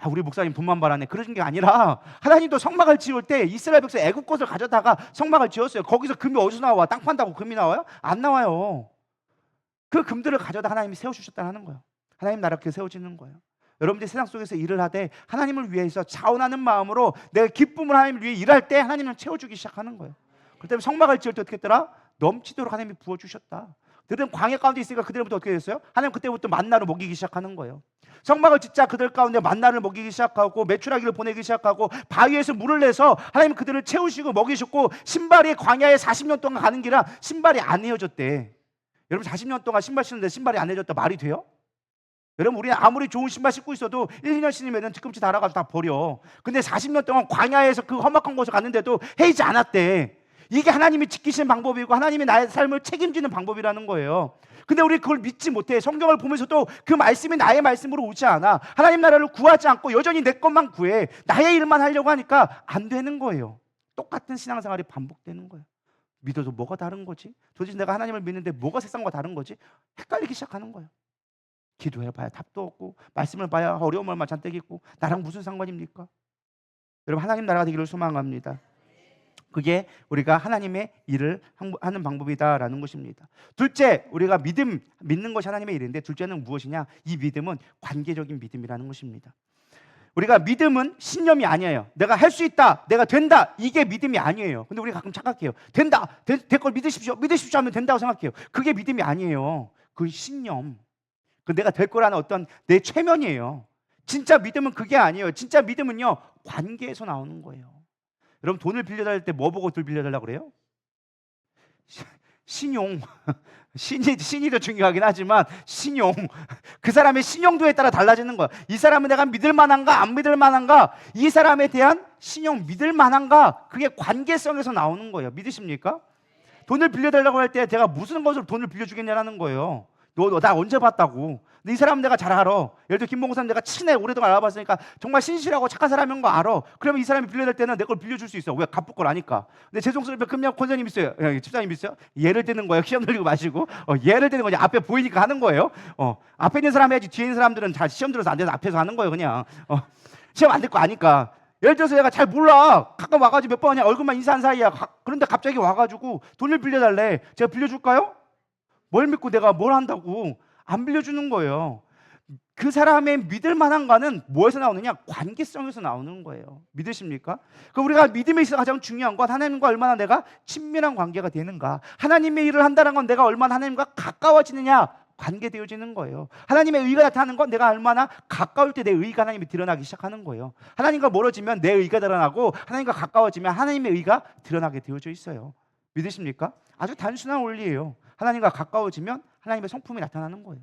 [SPEAKER 1] 우리 목사님 돈만 바라네, 그런 게 아니라 하나님도 성막을 지을 때 이스라엘 백성 애굽 것을 가져다가 성막을 지었어요. 거기서 금이 어디서 나와? 땅 판다고 금이 나와요? 안 나와요. 그 금들을 가져다 하나님이 세워주셨다는 거예요. 하나님 나라 그렇게 세워지는 거예요. 여러분들이 세상 속에서 일을 하되 하나님을 위해서 자원하는 마음으로 내가 기쁨을 하나님을 위해 일할 때 하나님은 채워주기 시작하는 거예요. 그렇기 때문에 성막을 지을 때 어떻게 했더라? 넘치도록 하나님이 부어주셨다. 그들은 광야 가운데 있으니까 그들부터 어떻게 됐어요? 하나님 그때부터 만나를 먹이기 시작하는 거예요. 성막을 짓자 그들 가운데 만나를 먹이기 시작하고 메추라기를 보내기 시작하고 바위에서 물을 내서 하나님 그들을 채우시고 먹이셨고 신발이 광야에 40년 동안 가는 길은 신발이 안 헤어졌대. 여러분 40년 동안 신발 신는데 신발이 안 헤어졌다 말이 돼요? 여러분 우리는 아무리 좋은 신발 신고 있어도 1, 2년 신으면 뒤꿈치 달아가지고 다 버려. 근데 40년 동안 광야에서 그 험악한 곳을 갔는데도 헤이지 않았대. 이게 하나님이 지키시는 방법이고 하나님이 나의 삶을 책임지는 방법이라는 거예요. 근데 우리 그걸 믿지 못해. 성경을 보면서도 그 말씀이 나의 말씀으로 오지 않아. 하나님 나라를 구하지 않고 여전히 내 것만 구해. 나의 일만 하려고 하니까 안 되는 거예요. 똑같은 신앙생활이 반복되는 거예요. 믿어도 뭐가 다른 거지? 도대체 내가 하나님을 믿는데 뭐가 세상과 다른 거지? 헷갈리기 시작하는 거예요. 기도해봐야 답도 없고 말씀을 봐야 어려운 얼마 잔뜩 있고 나랑 무슨 상관입니까? 여러분 하나님 나라가 되기를 소망합니다. 그게 우리가 하나님의 일을 하는 방법이다라는 것입니다. 둘째, 우리가 믿는 것이 하나님의 일인데 둘째는 무엇이냐? 이 믿음은 관계적인 믿음이라는 것입니다. 우리가 믿음은 신념이 아니에요. 내가 할 수 있다, 내가 된다, 이게 믿음이 아니에요. 근데 우리가 가끔 착각해요. 된다, 될 걸 믿으십시오 하면 된다고 생각해요. 그게 믿음이 아니에요. 그 신념, 그 내가 될 거라는 어떤 내 최면이에요. 진짜 믿음은 그게 아니에요. 진짜 믿음은요 관계에서 나오는 거예요. 여러분 돈을 빌려달랄 때 뭐 보고 돈 빌려달라고 그래요? 신용. 신이 더 중요하긴 하지만 신용. 그 사람의 신용도에 따라 달라지는 거야. 이 사람은 내가 믿을 만한가 안 믿을 만한가, 이 사람에 대한 신용 믿을 만한가, 그게 관계성에서 나오는 거예요. 믿으십니까? 돈을 빌려달라고 할 때 내가 무슨 것으로 돈을 빌려주겠냐라는 거예요. 너 나 언제 봤다고. 근데 이 사람 내가 잘 알아. 예를 들어 김봉사는 내가 친해, 오래동안 알아봤으니까 정말 신실하고 착한 사람인 거 알아. 그러면 이 사람이 빌려달 때는 내 걸 빌려줄 수 있어. 왜? 갚을 걸 아니까. 근데 죄송스럽게 금방 권사님 있어요. 집사님 있어요? 예를 드는 거예요. 시험 들리고 마시고 예를 드는 거지. 앞에 보이니까 하는 거예요. 앞에 있는 사람 해야지. 뒤에 있는 사람들은 다 시험 들어서 안 돼서 앞에서 하는 거예요. 그냥 시험 안 될 거 아니까. 예를 들어서 내가 잘 몰라. 가끔 와가지고 몇 번 그냥 얼굴만 인사한 사이야. 그런데 갑자기 와가지고 돈을 빌려달래. 제가 빌려줄까요? 뭘 믿고 내가 뭘 한다고. 안 빌려주는 거예요. 그 사람의 믿을 만한가는 뭐에서 나오느냐? 관계성에서 나오는 거예요. 믿으십니까? 그 우리가 믿음에 있어서 가장 중요한 건 하나님과 얼마나 내가 친밀한 관계가 되는가. 하나님의 일을 한다는 건 내가 얼마나 하나님과 가까워지느냐, 관계되어지는 거예요. 하나님의 의가 나타나는 건 내가 얼마나 가까울 때 내 의가 하나님이 드러나기 시작하는 거예요. 하나님과 멀어지면 내 의가 드러나고 하나님과 가까워지면 하나님의 의가 드러나게 되어져 있어요. 믿으십니까? 아주 단순한 원리예요. 하나님과 가까워지면 하나님의 성품이 나타나는 거예요.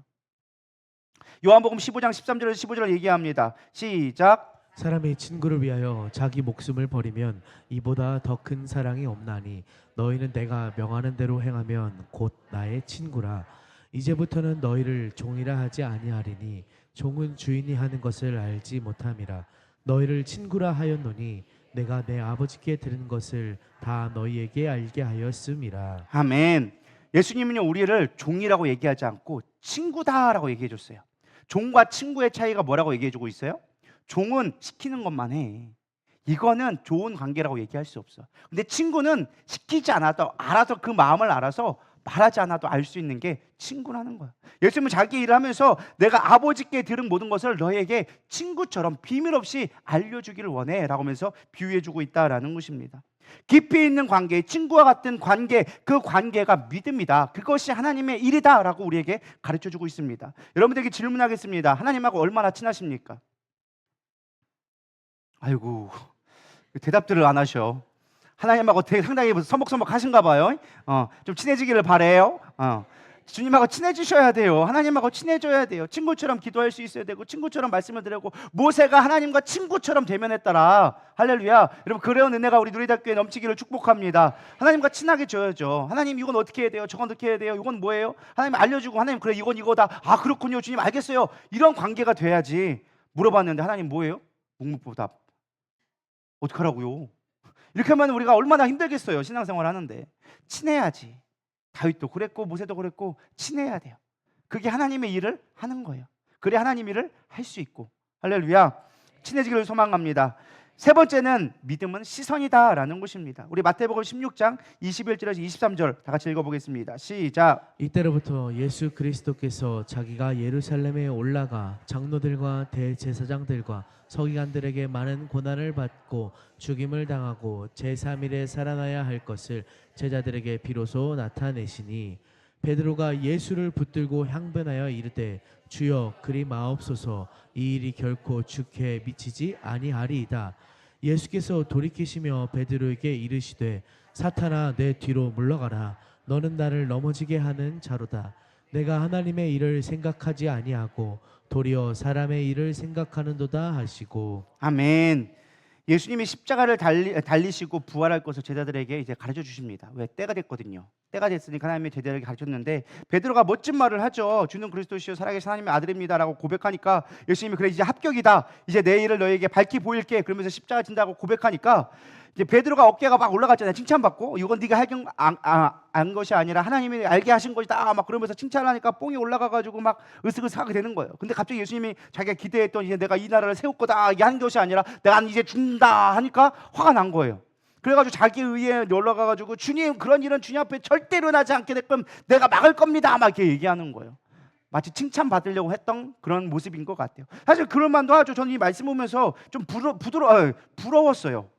[SPEAKER 1] 요한복음 15장 13절에서 15절을 얘기합니다. 시작.
[SPEAKER 2] 사람이 친구를 위하여 자기 목숨을 버리면 이보다 더 큰 사랑이 없나니 너희는 내가 명하는 대로 행하면 곧 나의 친구라. 이제부터는 너희를 종이라 하지 아니하리니 종은 주인이 하는 것을 알지 못함이라. 너희를 친구라 하였노니 내가 내 아버지께 들은 것을 다 너희에게 알게 하였음이라.
[SPEAKER 1] 아멘. 예수님은요 우리를 종이라고 얘기하지 않고 친구다라고 얘기해 줬어요. 종과 친구의 차이가 뭐라고 얘기해 주고 있어요? 종은 시키는 것만 해. 이거는 좋은 관계라고 얘기할 수 없어. 근데 친구는 시키지 않아도 알아서, 그 마음을 알아서 말하지 않아도 알 수 있는 게 친구라는 거야. 예수님은 자기 일을 하면서 내가 아버지께 들은 모든 것을 너에게 친구처럼 비밀 없이 알려주기를 원해 라고 하면서 비유해 주고 있다라는 것입니다. 깊이 있는 관계, 친구와 같은 관계, 그 관계가 믿음이다. 그것이 하나님의 일이다 라고 우리에게 가르쳐 주고 있습니다. 여러분들에게 질문하겠습니다. 하나님하고 얼마나 친하십니까? 아이고, 대답들을 안 하셔. 하나님하고 되게 상당히 서먹서먹 하신가 봐요. 좀 친해지기를 바래요. 주님하고 친해지셔야 돼요. 하나님하고 친해져야 돼요. 친구처럼 기도할 수 있어야 되고 친구처럼 말씀을 드리고, 모세가 하나님과 친구처럼 대면했더라. 할렐루야. 여러분, 그래온 은혜가 우리 누리답교회 넘치기를 축복합니다. 하나님과 친하게 져야죠. 하나님 이건 어떻게 해야 돼요? 저건 어떻게 해야 돼요? 이건 뭐예요? 하나님 알려주고, 하나님 그래 이건 이거다. 아 그렇군요. 주님 알겠어요. 이런 관계가 돼야지. 물어봤는데 하나님 뭐예요? 묵묵부답. 어떡하라고요? 이렇게 하면 우리가 얼마나 힘들겠어요. 신앙생활 하는데. 친해야지. 다윗도 그랬고 모세도 그랬고 친해야 돼요. 그게 하나님의 일을 하는 거예요. 그래 하나님 일을 할 수 있고. 할렐루야. 친해지기를 소망합니다. 세 번째는 믿음은 시선이다라는 것입니다. 우리 마태복음 16장 21절에서 23절 다 같이 읽어보겠습니다. 시작.
[SPEAKER 2] 이때로부터 예수 그리스도께서 자기가 예루살렘에 올라가 장로들과 대제사장들과 서기관들에게 많은 고난을 받고 죽임을 당하고 제3일에 살아나야 할 것을 제자들에게 비로소 나타내시니 베드로가 예수를 붙들고 향변하여 이르되 주여 그리 마옵소서 이 일이 결코 주께 미치지 아니하리이다. 예수께서 돌이키시며 베드로에게 이르시되 사탄아 내 뒤로 물러가라. 너는 나를 넘어지게 하는 자로다. 내가 하나님의 일을 생각하지 아니하고 도리어 사람의 일을 생각하는도다 하시고.
[SPEAKER 1] 아멘. 예수님이 십자가를 달리시고 부활할 것을 제자들에게 이제 가르쳐 주십니다. 왜? 때가 됐거든요. 때가 됐으니까 하나님의 제자들에게 가르쳤는데 베드로가 멋진 말을 하죠. 주는 그리스도시요 살아계신 하나님의 아들입니다라고 고백하니까 예수님이 그래 이제 합격이다. 이제 내 일을 너에게 밝히 보일게. 그러면서 십자가 진다고 고백하니까 이제 베드로가 어깨가 막 올라갔잖아요. 칭찬받고 이건 네가 안 것이 아니라 하나님이 알게 하신 것이다. 막 그러면서 칭찬하니까 뽕이 올라가가지고 막 으쓱으쓱하게 되는 거예요. 근데 갑자기 예수님이 자기가 기대했던 이제 내가 이 나라를 세울 거다 이게 한 것이 아니라 내가 이제 죽는다 하니까 화가 난 거예요. 그래가지고 자기 의에 올라가가지고 주님 그런 일은 주님 앞에 절대로 나지 않게 될끔 내가 막을 겁니다. 막 이렇게 얘기하는 거예요. 마치 칭찬받으려고 했던 그런 모습인 것 같아요. 사실 그럴 만도 하죠. 저는 이 말씀 보면서 좀 부러웠어요.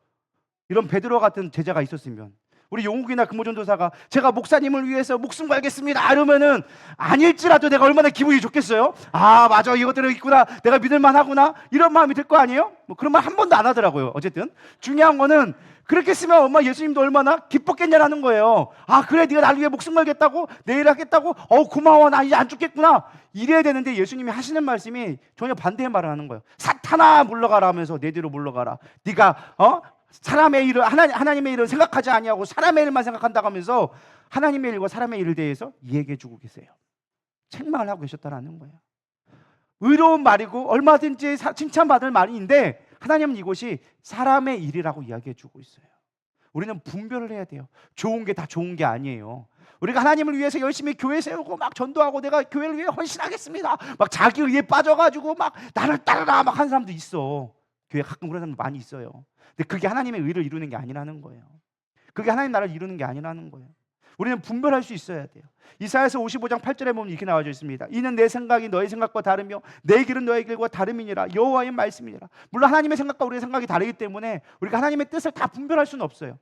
[SPEAKER 1] 이런 베드로 같은 제자가 있었으면 우리 용욱이나 금호전도사가 제가 목사님을 위해서 목숨 걸겠습니다 이러면은 아닐지라도 내가 얼마나 기분이 좋겠어요. 아 맞아 이것들은 있구나 내가 믿을만 하구나 이런 마음이 들 거 아니에요. 뭐 그런 말 한 번도 안 하더라고요. 어쨌든 중요한 거는 그렇게 쓰면 엄마 예수님도 얼마나 기뻤겠냐라는 거예요. 아 그래 네가 나를 위해 목숨 걸겠다고 내일 하겠다고 고마워 나 이제 안 죽겠구나 이래야 되는데 예수님이 하시는 말씀이 전혀 반대의 말을 하는 거예요. 사탄아 물러가라 하면서 내 뒤로 물러가라. 네가 사람의 일을 하나님의 일을 생각하지 아니하고 사람의 일만 생각한다고 하면서 하나님의 일과 사람의 일에 대해서 이야기해 주고 계세요. 책망을 하고 계셨다라는 거예요. 의로운 말이고 얼마든지 칭찬받을 말인데 하나님은 이것이 사람의 일이라고 이야기해 주고 있어요. 우리는 분별을 해야 돼요. 좋은 게 다 좋은 게 아니에요. 우리가 하나님을 위해서 열심히 교회 세우고 막 전도하고 내가 교회를 위해 헌신하겠습니다 막 자기 의에 빠져가지고 막 나를 따르라 막 하는 사람도 있어. 교회 가끔 그런 사람도 많이 있어요. 근데 그게 하나님의 의를 이루는 게 아니라는 거예요. 그게 하나님 나라를 이루는 게 아니라는 거예요. 우리는 분별할 수 있어야 돼요. 이사야서 55장 8절에 보면 이렇게 나와져 있습니다. 이는 내 생각이 너의 생각과 다르며 내 길은 너의 길과 다름이니라. 여호와의 말씀이니라. 물론 하나님의 생각과 우리의 생각이 다르기 때문에 우리가 하나님의 뜻을 다 분별할 수는 없어요.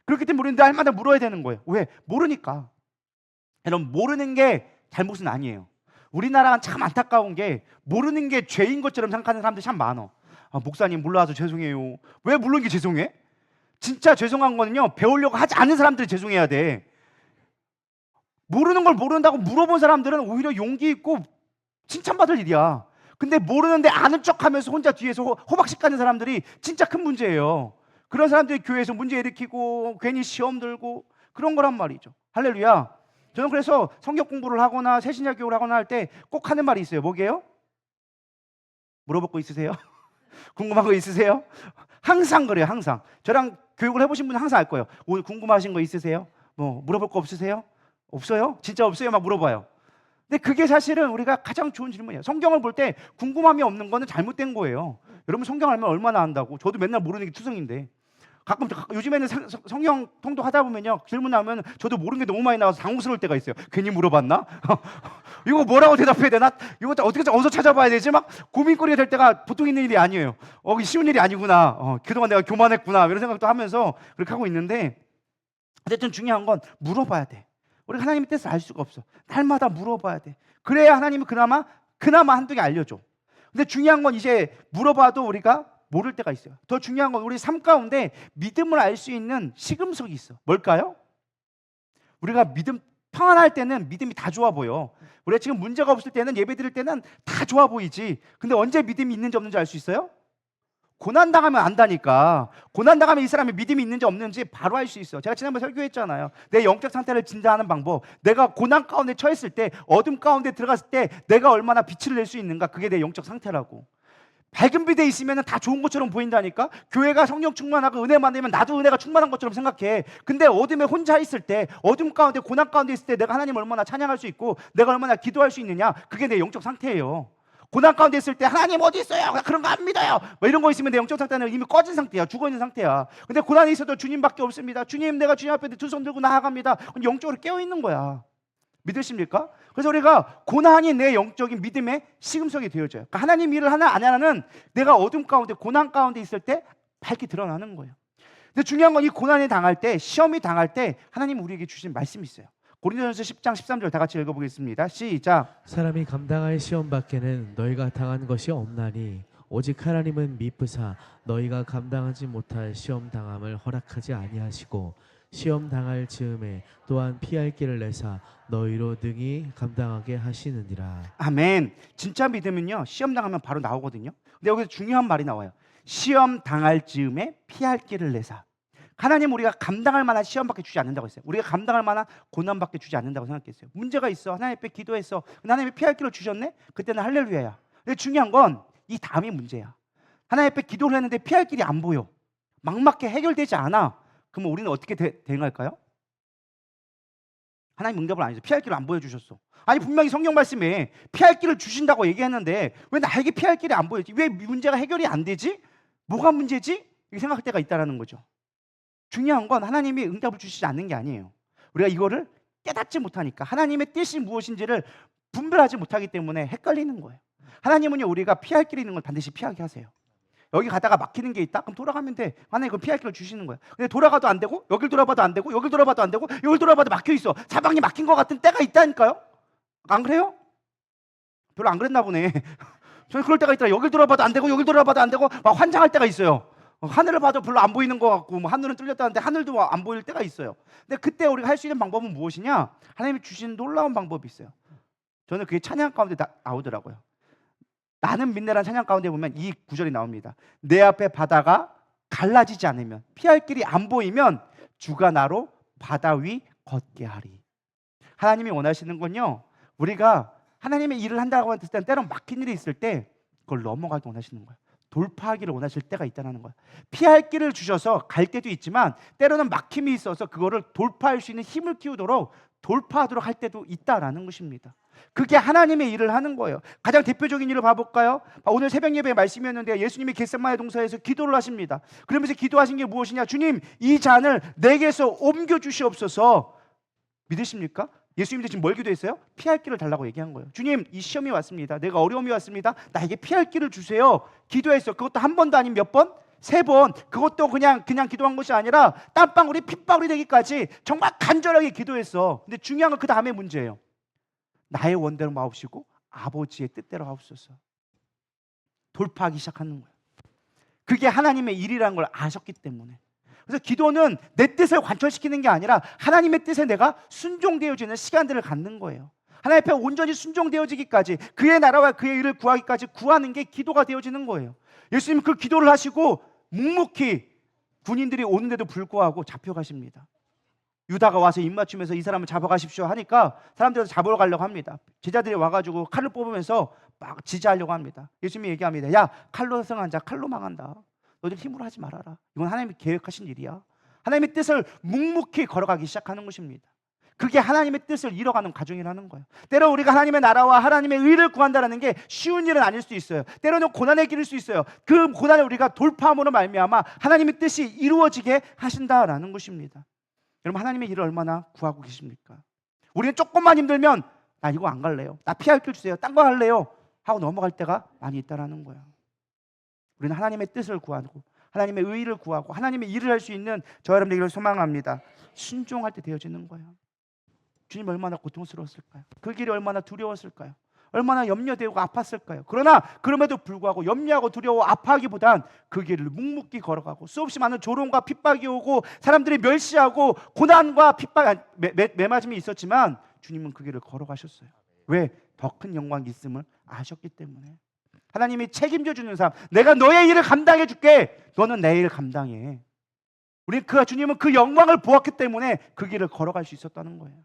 [SPEAKER 1] 그렇기 때문에 우리는 날마다 물어야 되는 거예요. 왜? 모르니까. 여러분 모르는 게 잘못은 아니에요. 우리나라는 참 안타까운 게 모르는 게 죄인 것처럼 생각하는 사람들이 참 많아. 목사님 몰라서 죄송해요. 왜 모르는 게 죄송해? 진짜 죄송한 거는요 배우려고 하지 않는 사람들이 죄송해야 돼. 모르는 걸 모른다고 물어본 사람들은 오히려 용기 있고 칭찬받을 일이야. 근데 모르는데 아는 척하면서 혼자 뒤에서 호박씨 까는 사람들이 진짜 큰 문제예요. 그런 사람들이 교회에서 문제 일으키고 괜히 시험 들고 그런 거란 말이죠. 할렐루야. 저는 그래서 성경 공부를 하거나 새신약 교육을 하거나 할 때 꼭 하는 말이 있어요. 뭐게요? 물어볼 거 있으세요? 궁금한 거 있으세요? 항상 그래요. 항상 저랑 교육을 해보신 분은 항상 알 거예요. 오늘 궁금하신 거 있으세요? 뭐 물어볼 거 없으세요? 없어요? 진짜 없어요? 막 물어봐요. 근데 그게 사실은 우리가 가장 좋은 질문이에요. 성경을 볼 때 궁금함이 없는 거는 잘못된 거예요. 여러분 성경 알면 얼마나 안다고. 저도 맨날 모르는 게 투성인데 가끔 요즘에는 성경 통독하다 보면요 질문하면 저도 모르는 게 너무 많이 나와서 당황스러울 때가 있어요. 괜히 물어봤나? 이거 뭐라고 대답해야 되나? 이거 어떻게 어디서 찾아봐야 되지? 막 고민거리가 될 때가 보통 있는 일이 아니에요. 이게 쉬운 일이 아니구나. 그동안 내가 교만했구나 이런 생각도 하면서 그렇게 하고 있는데 어쨌든 중요한 건 물어봐야 돼. 우리가 하나님의 뜻을 알 수가 없어. 날마다 물어봐야 돼. 그래야 하나님이 그나마 한두 개 알려줘. 근데 중요한 건 이제 물어봐도 우리가 모를 때가 있어요. 더 중요한 건 우리 삶 가운데 믿음을 알 수 있는 시금석이 있어. 뭘까요? 우리가 평안할 때는 믿음이 다 좋아 보여. 우리가 지금 문제가 없을 때는 예배 드릴 때는 다 좋아 보이지. 근데 언제 믿음이 있는지 없는지 알 수 있어요? 고난당하면 안다니까. 고난당하면 이 사람이 믿음이 있는지 없는지 바로 알 수 있어. 제가 지난번에 설교했잖아요. 내 영적 상태를 진단하는 방법. 내가 고난 가운데 처했을 때, 어둠 가운데 들어갔을 때 내가 얼마나 빛을 낼 수 있는가. 그게 내 영적 상태라고. 밝은 빛에 있으면 다 좋은 것처럼 보인다니까. 교회가 성령 충만하고 은혜 만들면 나도 은혜가 충만한 것처럼 생각해. 근데 어둠에 혼자 있을 때, 어둠 가운데 고난 가운데 있을 때 내가 하나님 얼마나 찬양할 수 있고 내가 얼마나 기도할 수 있느냐. 그게 내 영적 상태예요. 고난 가운데 있을 때 하나님 어디 있어요? 그런 거 안 믿어요. 뭐 이런 거 있으면 내 영적 상태는 이미 꺼진 상태야. 죽어 있는 상태야. 근데 고난이 있어도 주님밖에 없습니다. 주님, 내가 주님 앞에 두 손 들고 나아갑니다. 그럼 영적으로 깨어 있는 거야. 믿으십니까? 그래서 우리가 고난이 내 영적인 믿음의 시금석이 되어져요. 그러니까 하나님 일을 하나 안 하나는 내가 어둠 가운데 고난 가운데 있을 때 밝게 드러나는 거예요. 근데 중요한 건 이 고난이 당할 때, 시험이 당할 때 하나님 우리에게 주신 말씀이 있어요. 고린도전서 10장 13절 다 같이 읽어보겠습니다. 시작.
[SPEAKER 2] 사람이 감당할 시험 밖에는 너희가 당한 것이 없나니 오직 하나님은 미쁘사 너희가 감당하지 못할 시험 당함을 허락하지 아니하시고 시험 당할 즈음에 또한 피할 길을 내사 너희로 능히 감당하게 하시느니라.
[SPEAKER 1] 아멘. 진짜 믿음은요, 시험 당하면 바로 나오거든요. 근데 여기서 중요한 말이 나와요. 시험 당할 즈음에 피할 길을 내사. 하나님 우리가 감당할 만한 시험밖에 주지 않는다고 했어요. 우리가 감당할 만한 고난밖에 주지 않는다고 생각했어요. 문제가 있어. 하나님 앞에 기도했어. 근데 하나님이 피할 길을 주셨네? 그때는 할렐루야야. 근데 중요한 건 이 다음이 문제야. 하나님 앞에 기도를 했는데 피할 길이 안 보여. 막막해 해결되지 않아. 그러면 우리는 어떻게 대응할까요? 하나님 응답을 안 해줘. 피할 길을 안 보여주셨어. 아니 분명히 성경 말씀에 피할 길을 주신다고 얘기했는데 왜 나에게 피할 길이 안 보이지? 왜 문제가 해결이 안 되지? 뭐가 문제지? 이렇게 생각할 때가 있다는 거죠. 중요한 건 하나님이 응답을 주시지 않는 게 아니에요. 우리가 이거를 깨닫지 못하니까 하나님의 뜻이 무엇인지를 분별하지 못하기 때문에 헷갈리는 거예요. 하나님은요 우리가 피할 길이 있는 걸 반드시 피하게 하세요. 여기 가다가 막히는 게 있다? 그럼 돌아가면 돼. 하나님 그럼 피할 길을 주시는 거예요. 근데 돌아가도 안 되고 여길 돌아봐도 안 되고 여길 돌아봐도 안 되고 여길 돌아봐도 막혀 있어. 사방이 막힌 것 같은 때가 있다니까요. 안 그래요? 별로 안 그랬나 보네. 저는 그럴 때가 있더라. 여길 돌아봐도 안 되고 여길 돌아봐도 안 되고 막 환장할 때가 있어요. 하늘을 봐도 별로 안 보이는 것 같고 뭐 하늘은 뚫렸다는데 하늘도 안 보일 때가 있어요. 근데 그때 우리가 할 수 있는 방법은 무엇이냐? 하나님이 주신 놀라운 방법이 있어요. 저는 그게 찬양 가운데 나오더라고요. 나는 믿네라는 찬양 가운데 보면 이 구절이 나옵니다. 내 앞에 바다가 갈라지지 않으면, 피할 길이 안 보이면 주가 나로 바다 위 걷게 하리. 하나님이 원하시는 건요, 우리가 하나님의 일을 한다고 했을 때 때론 막힌 일이 있을 때 그걸 넘어가기 원하시는 거예요. 돌파하기를 원하실 때가 있다는 거예요. 피할 길을 주셔서 갈 때도 있지만 때로는 막힘이 있어서 그거를 돌파할 수 있는 힘을 키우도록 돌파하도록 할 때도 있다라는 것입니다. 그게 하나님의 일을 하는 거예요. 가장 대표적인 일을 봐볼까요? 오늘 새벽 예배의 말씀이었는데 예수님이 겟세마네 동산에서 기도를 하십니다. 그러면서 기도하신 게 무엇이냐? 주님, 이 잔을 내게서 옮겨 주시옵소서. 믿으십니까? 예수님도 지금 뭘 기도했어요? 피할 길을 달라고 얘기한 거예요. 주님, 이 시험이 왔습니다. 내가 어려움이 왔습니다. 나에게 피할 길을 주세요. 기도했어. 그것도 한 번도 아닌 몇 번? 3번. 그것도 그냥 기도한 것이 아니라 땀방울이 핏방울이 되기까지 정말 간절하게 기도했어. 근데 중요한 건 그 다음에 문제예요. 나의 원대로 마옵시고 아버지의 뜻대로 하옵소서. 돌파하기 시작하는 거예요. 그게 하나님의 일이라는 걸 아셨기 때문에. 그래서 기도는 내 뜻을 관철시키는 게 아니라 하나님의 뜻에 내가 순종되어지는 시간들을 갖는 거예요. 하나님 앞에 온전히 순종되어지기까지, 그의 나라와 그의 일을 구하기까지 구하는 게 기도가 되어지는 거예요. 예수님 그 기도를 하시고 묵묵히 군인들이 오는데도 불구하고 잡혀가십니다. 유다가 와서 입맞추면서 이 사람을 잡아가십시오 하니까 사람들이 잡으러 가려고 합니다. 제자들이 와가지고 칼을 뽑으면서 막 지지하려고 합니다. 예수님이 얘기합니다. 야, 칼로 승한 자 칼로 망한다. 너희들 힘으로 하지 말아라. 이건 하나님이 계획하신 일이야. 하나님의 뜻을 묵묵히 걸어가기 시작하는 것입니다. 그게 하나님의 뜻을 이뤄가는 과정이라는 거예요. 때로 우리가 하나님의 나라와 하나님의 의를 구한다는 게 쉬운 일은 아닐 수 있어요. 때로는 고난의 길일 수 있어요. 그 고난을 우리가 돌파함으로 말미암아 하나님의 뜻이 이루어지게 하신다라는 것입니다. 여러분, 하나님의 일을 얼마나 구하고 계십니까? 우리는 조금만 힘들면 나 이거 안 갈래요. 나 피할 길 주세요. 딴 거 할래요. 하고 넘어갈 때가 많이 있다라는 거예요. 우리는 하나님의 뜻을 구하고 하나님의 의를 구하고 하나님의 일을 할 수 있는 저 여러분들에게 소망합니다. 순종할 때 되어지는 거예요. 주님 얼마나 고통스러웠을까요? 그 길이 얼마나 두려웠을까요? 얼마나 염려되고 아팠을까요? 그러나 그럼에도 불구하고 염려하고 두려워 아파하기보단 그 길을 묵묵히 걸어가고 수없이 많은 조롱과 핍박이 오고 사람들이 멸시하고 고난과 핍박, 매맞음이 있었지만 주님은 그 길을 걸어가셨어요. 왜? 더 큰 영광이 있음을 아셨기 때문에. 하나님이 책임져 주는 삶, 내가 너의 일을 감당해 줄게. 너는 내 일 감당해. 주님은 그 영광을 보았기 때문에 그 길을 걸어갈 수 있었다는 거예요.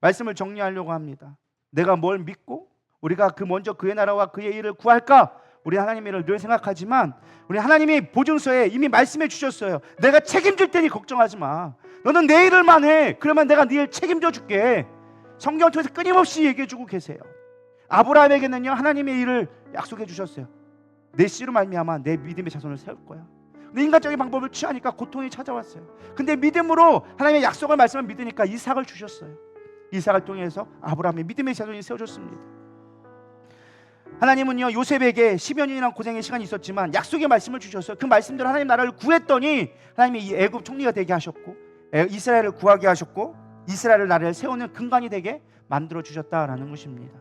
[SPEAKER 1] 말씀을 정리하려고 합니다. 내가 뭘 믿고 우리가 먼저 그의 나라와 그의 일을 구할까? 우리 하나님의 일을 늘 생각하지만 우리 하나님이 보증서에 이미 말씀해 주셨어요. 내가 책임질 테니 걱정하지 마. 너는 내 일을만 해. 그러면 내가 네 일 책임져 줄게. 성경을 통해서 끊임없이 얘기해 주고 계세요. 아브라함에게는요 하나님의 일을 약속해 주셨어요. 내 씨로 말미암아 내 믿음의 자손을 세울 거야. 근데 인간적인 방법을 취하니까 고통이 찾아왔어요. 근데 믿음으로 하나님의 약속을 말씀을 믿으니까 이삭을 주셨어요. 이삭을 통해서 아브라함의 믿음의 자손이 세워졌습니다. 하나님은요 요셉에게 10여 년이나 고생의 시간이 있었지만 약속의 말씀을 주셨어요. 그 말씀대로 하나님 나라를 구했더니 하나님이 이 애굽 총리가 되게 하셨고 이스라엘을 구하게 하셨고 이스라엘 나라를 세우는 근간이 되게 만들어 주셨다라는 것입니다.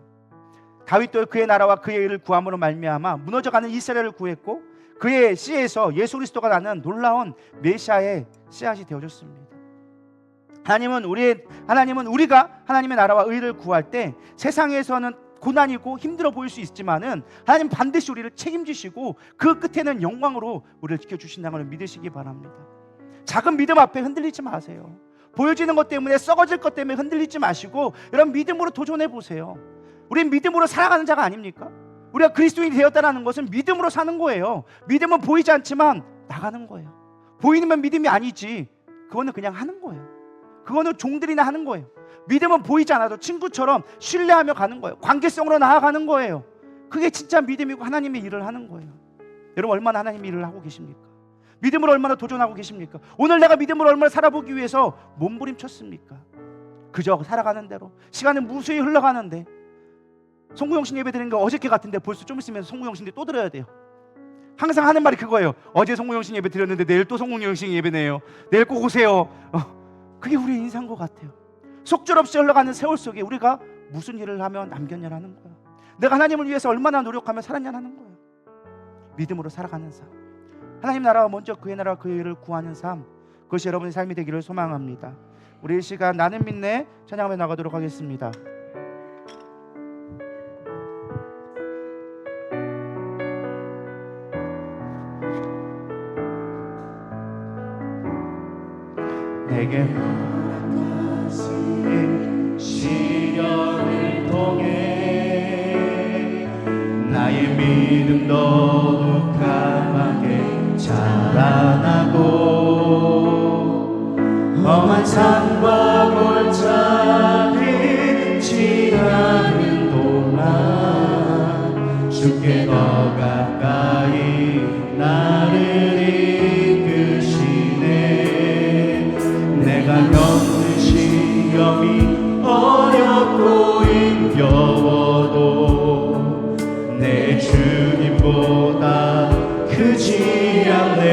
[SPEAKER 1] 다윗도 그의 나라와 그의 일을 구함으로 말미암아 무너져가는 이스라엘을 구했고 그의 씨에서 예수 그리스도가 나는 놀라운 메시아의 씨앗이 되어졌습니다. 하나님은 우리가 하나님의 나라와 의를 구할 때 세상에서는 고난이고 힘들어 보일 수 있지만은 하나님 반드시 우리를 책임지시고 그 끝에는 영광으로 우리를 지켜주신다는 걸 믿으시기 바랍니다. 작은 믿음 앞에 흔들리지 마세요. 보여지는 것 때문에, 썩어질 것 때문에 흔들리지 마시고 여러분 믿음으로 도전해 보세요. 우리는 믿음으로 살아가는 자가 아닙니까? 우리가 그리스도인이 되었다는 것은 믿음으로 사는 거예요. 믿음은 보이지 않지만 나가는 거예요. 보이면 믿음이 아니지. 그거는 그냥 하는 거예요. 그거는 종들이나 하는 거예요. 믿음은 보이지 않아도 친구처럼 신뢰하며 가는 거예요. 관계성으로 나아가는 거예요. 그게 진짜 믿음이고 하나님의 일을 하는 거예요. 여러분 얼마나 하나님의 일을 하고 계십니까? 믿음으로 얼마나 도전하고 계십니까? 오늘 내가 믿음으로 얼마나 살아보기 위해서 몸부림쳤습니까? 그저 살아가는 대로 시간은 무수히 흘러가는데 송구영신 예배 드리는 거 어저께 같은데 벌써 좀 있으면 송구영신 또 들어야 돼요. 항상 하는 말이 그거예요. 어제 송구영신 예배 드렸는데 내일 또 송구영신 예배네요. 내일 꼭 오세요. 그게 우리의 인생인 것 같아요. 속절없이 흘러가는 세월 속에 우리가 무슨 일을 하면 남겼냐라는 거예요. 내가 하나님을 위해서 얼마나 노력하며 살았냐라는 거예요. 믿음으로 살아가는 삶, 하나님 나라와 먼저 그의 나라와 그의 일을 구하는 삶, 그것이 여러분의 삶이 되기를 소망합니다. 우리 이 시간 나는 믿네 찬양하며 나가도록 하겠습니다. 내게 시련을 통해 나의 믿음 더욱 강하게 자라나고 험한 산과 골짜기 지나는 동안 주께 더 가까이 나를 이끄시네. 내가 겪는 시험이 어렵고 힘겨워도 내 주님보다 크지 않네.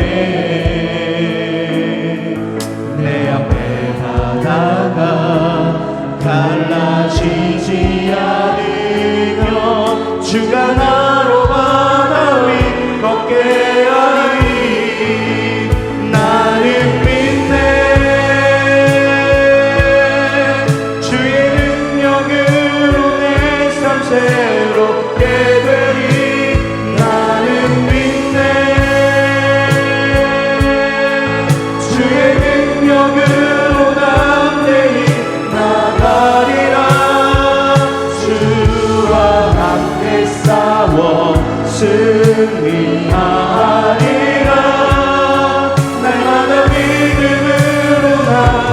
[SPEAKER 1] 내 앞에 바다가 갈라지지 않으며 주가 나로 바다 위 걷게 하리. 나는 믿네. 주의 능력으로 내 삶 새롭게 되리. 나는 믿네. 주의 능력으로 담대히 나가리라. 주와 함께 싸워 승리하리라. 날마다 믿음으로 나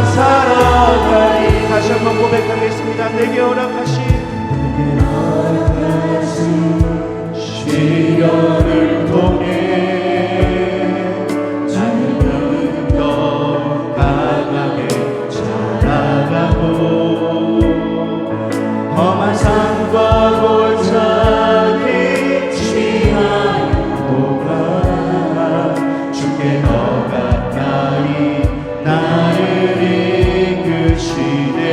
[SPEAKER 1] 살아가리. 다시 한번 고백하겠습니다. 내게 허락하신 시련을 통해 나는 더 강하게 자라가고 험한 산과 골짜기 지나는 동안 주께 더 가까이 나를 이끄시네.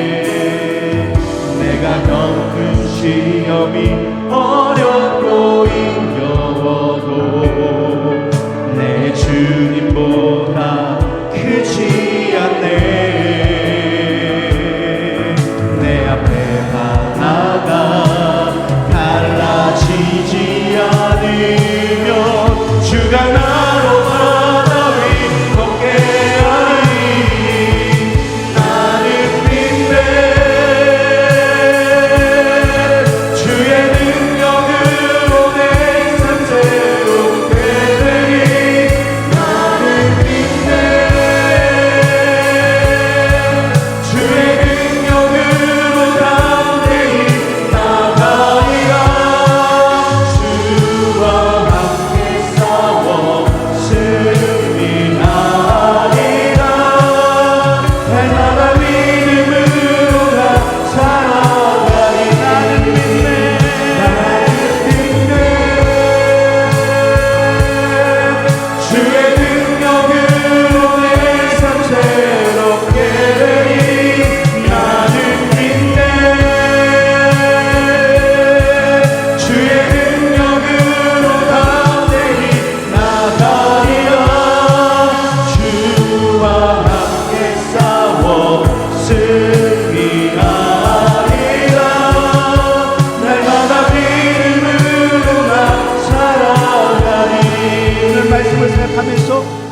[SPEAKER 1] 내가 겪은 시험이 어렵고 힘겨워도 내 주님보다 크지 않네. 내 앞에 바다가 갈라지지 않으면 주가 나로 바다 위 걷게 하리. 나는 믿네. 주의 능력으로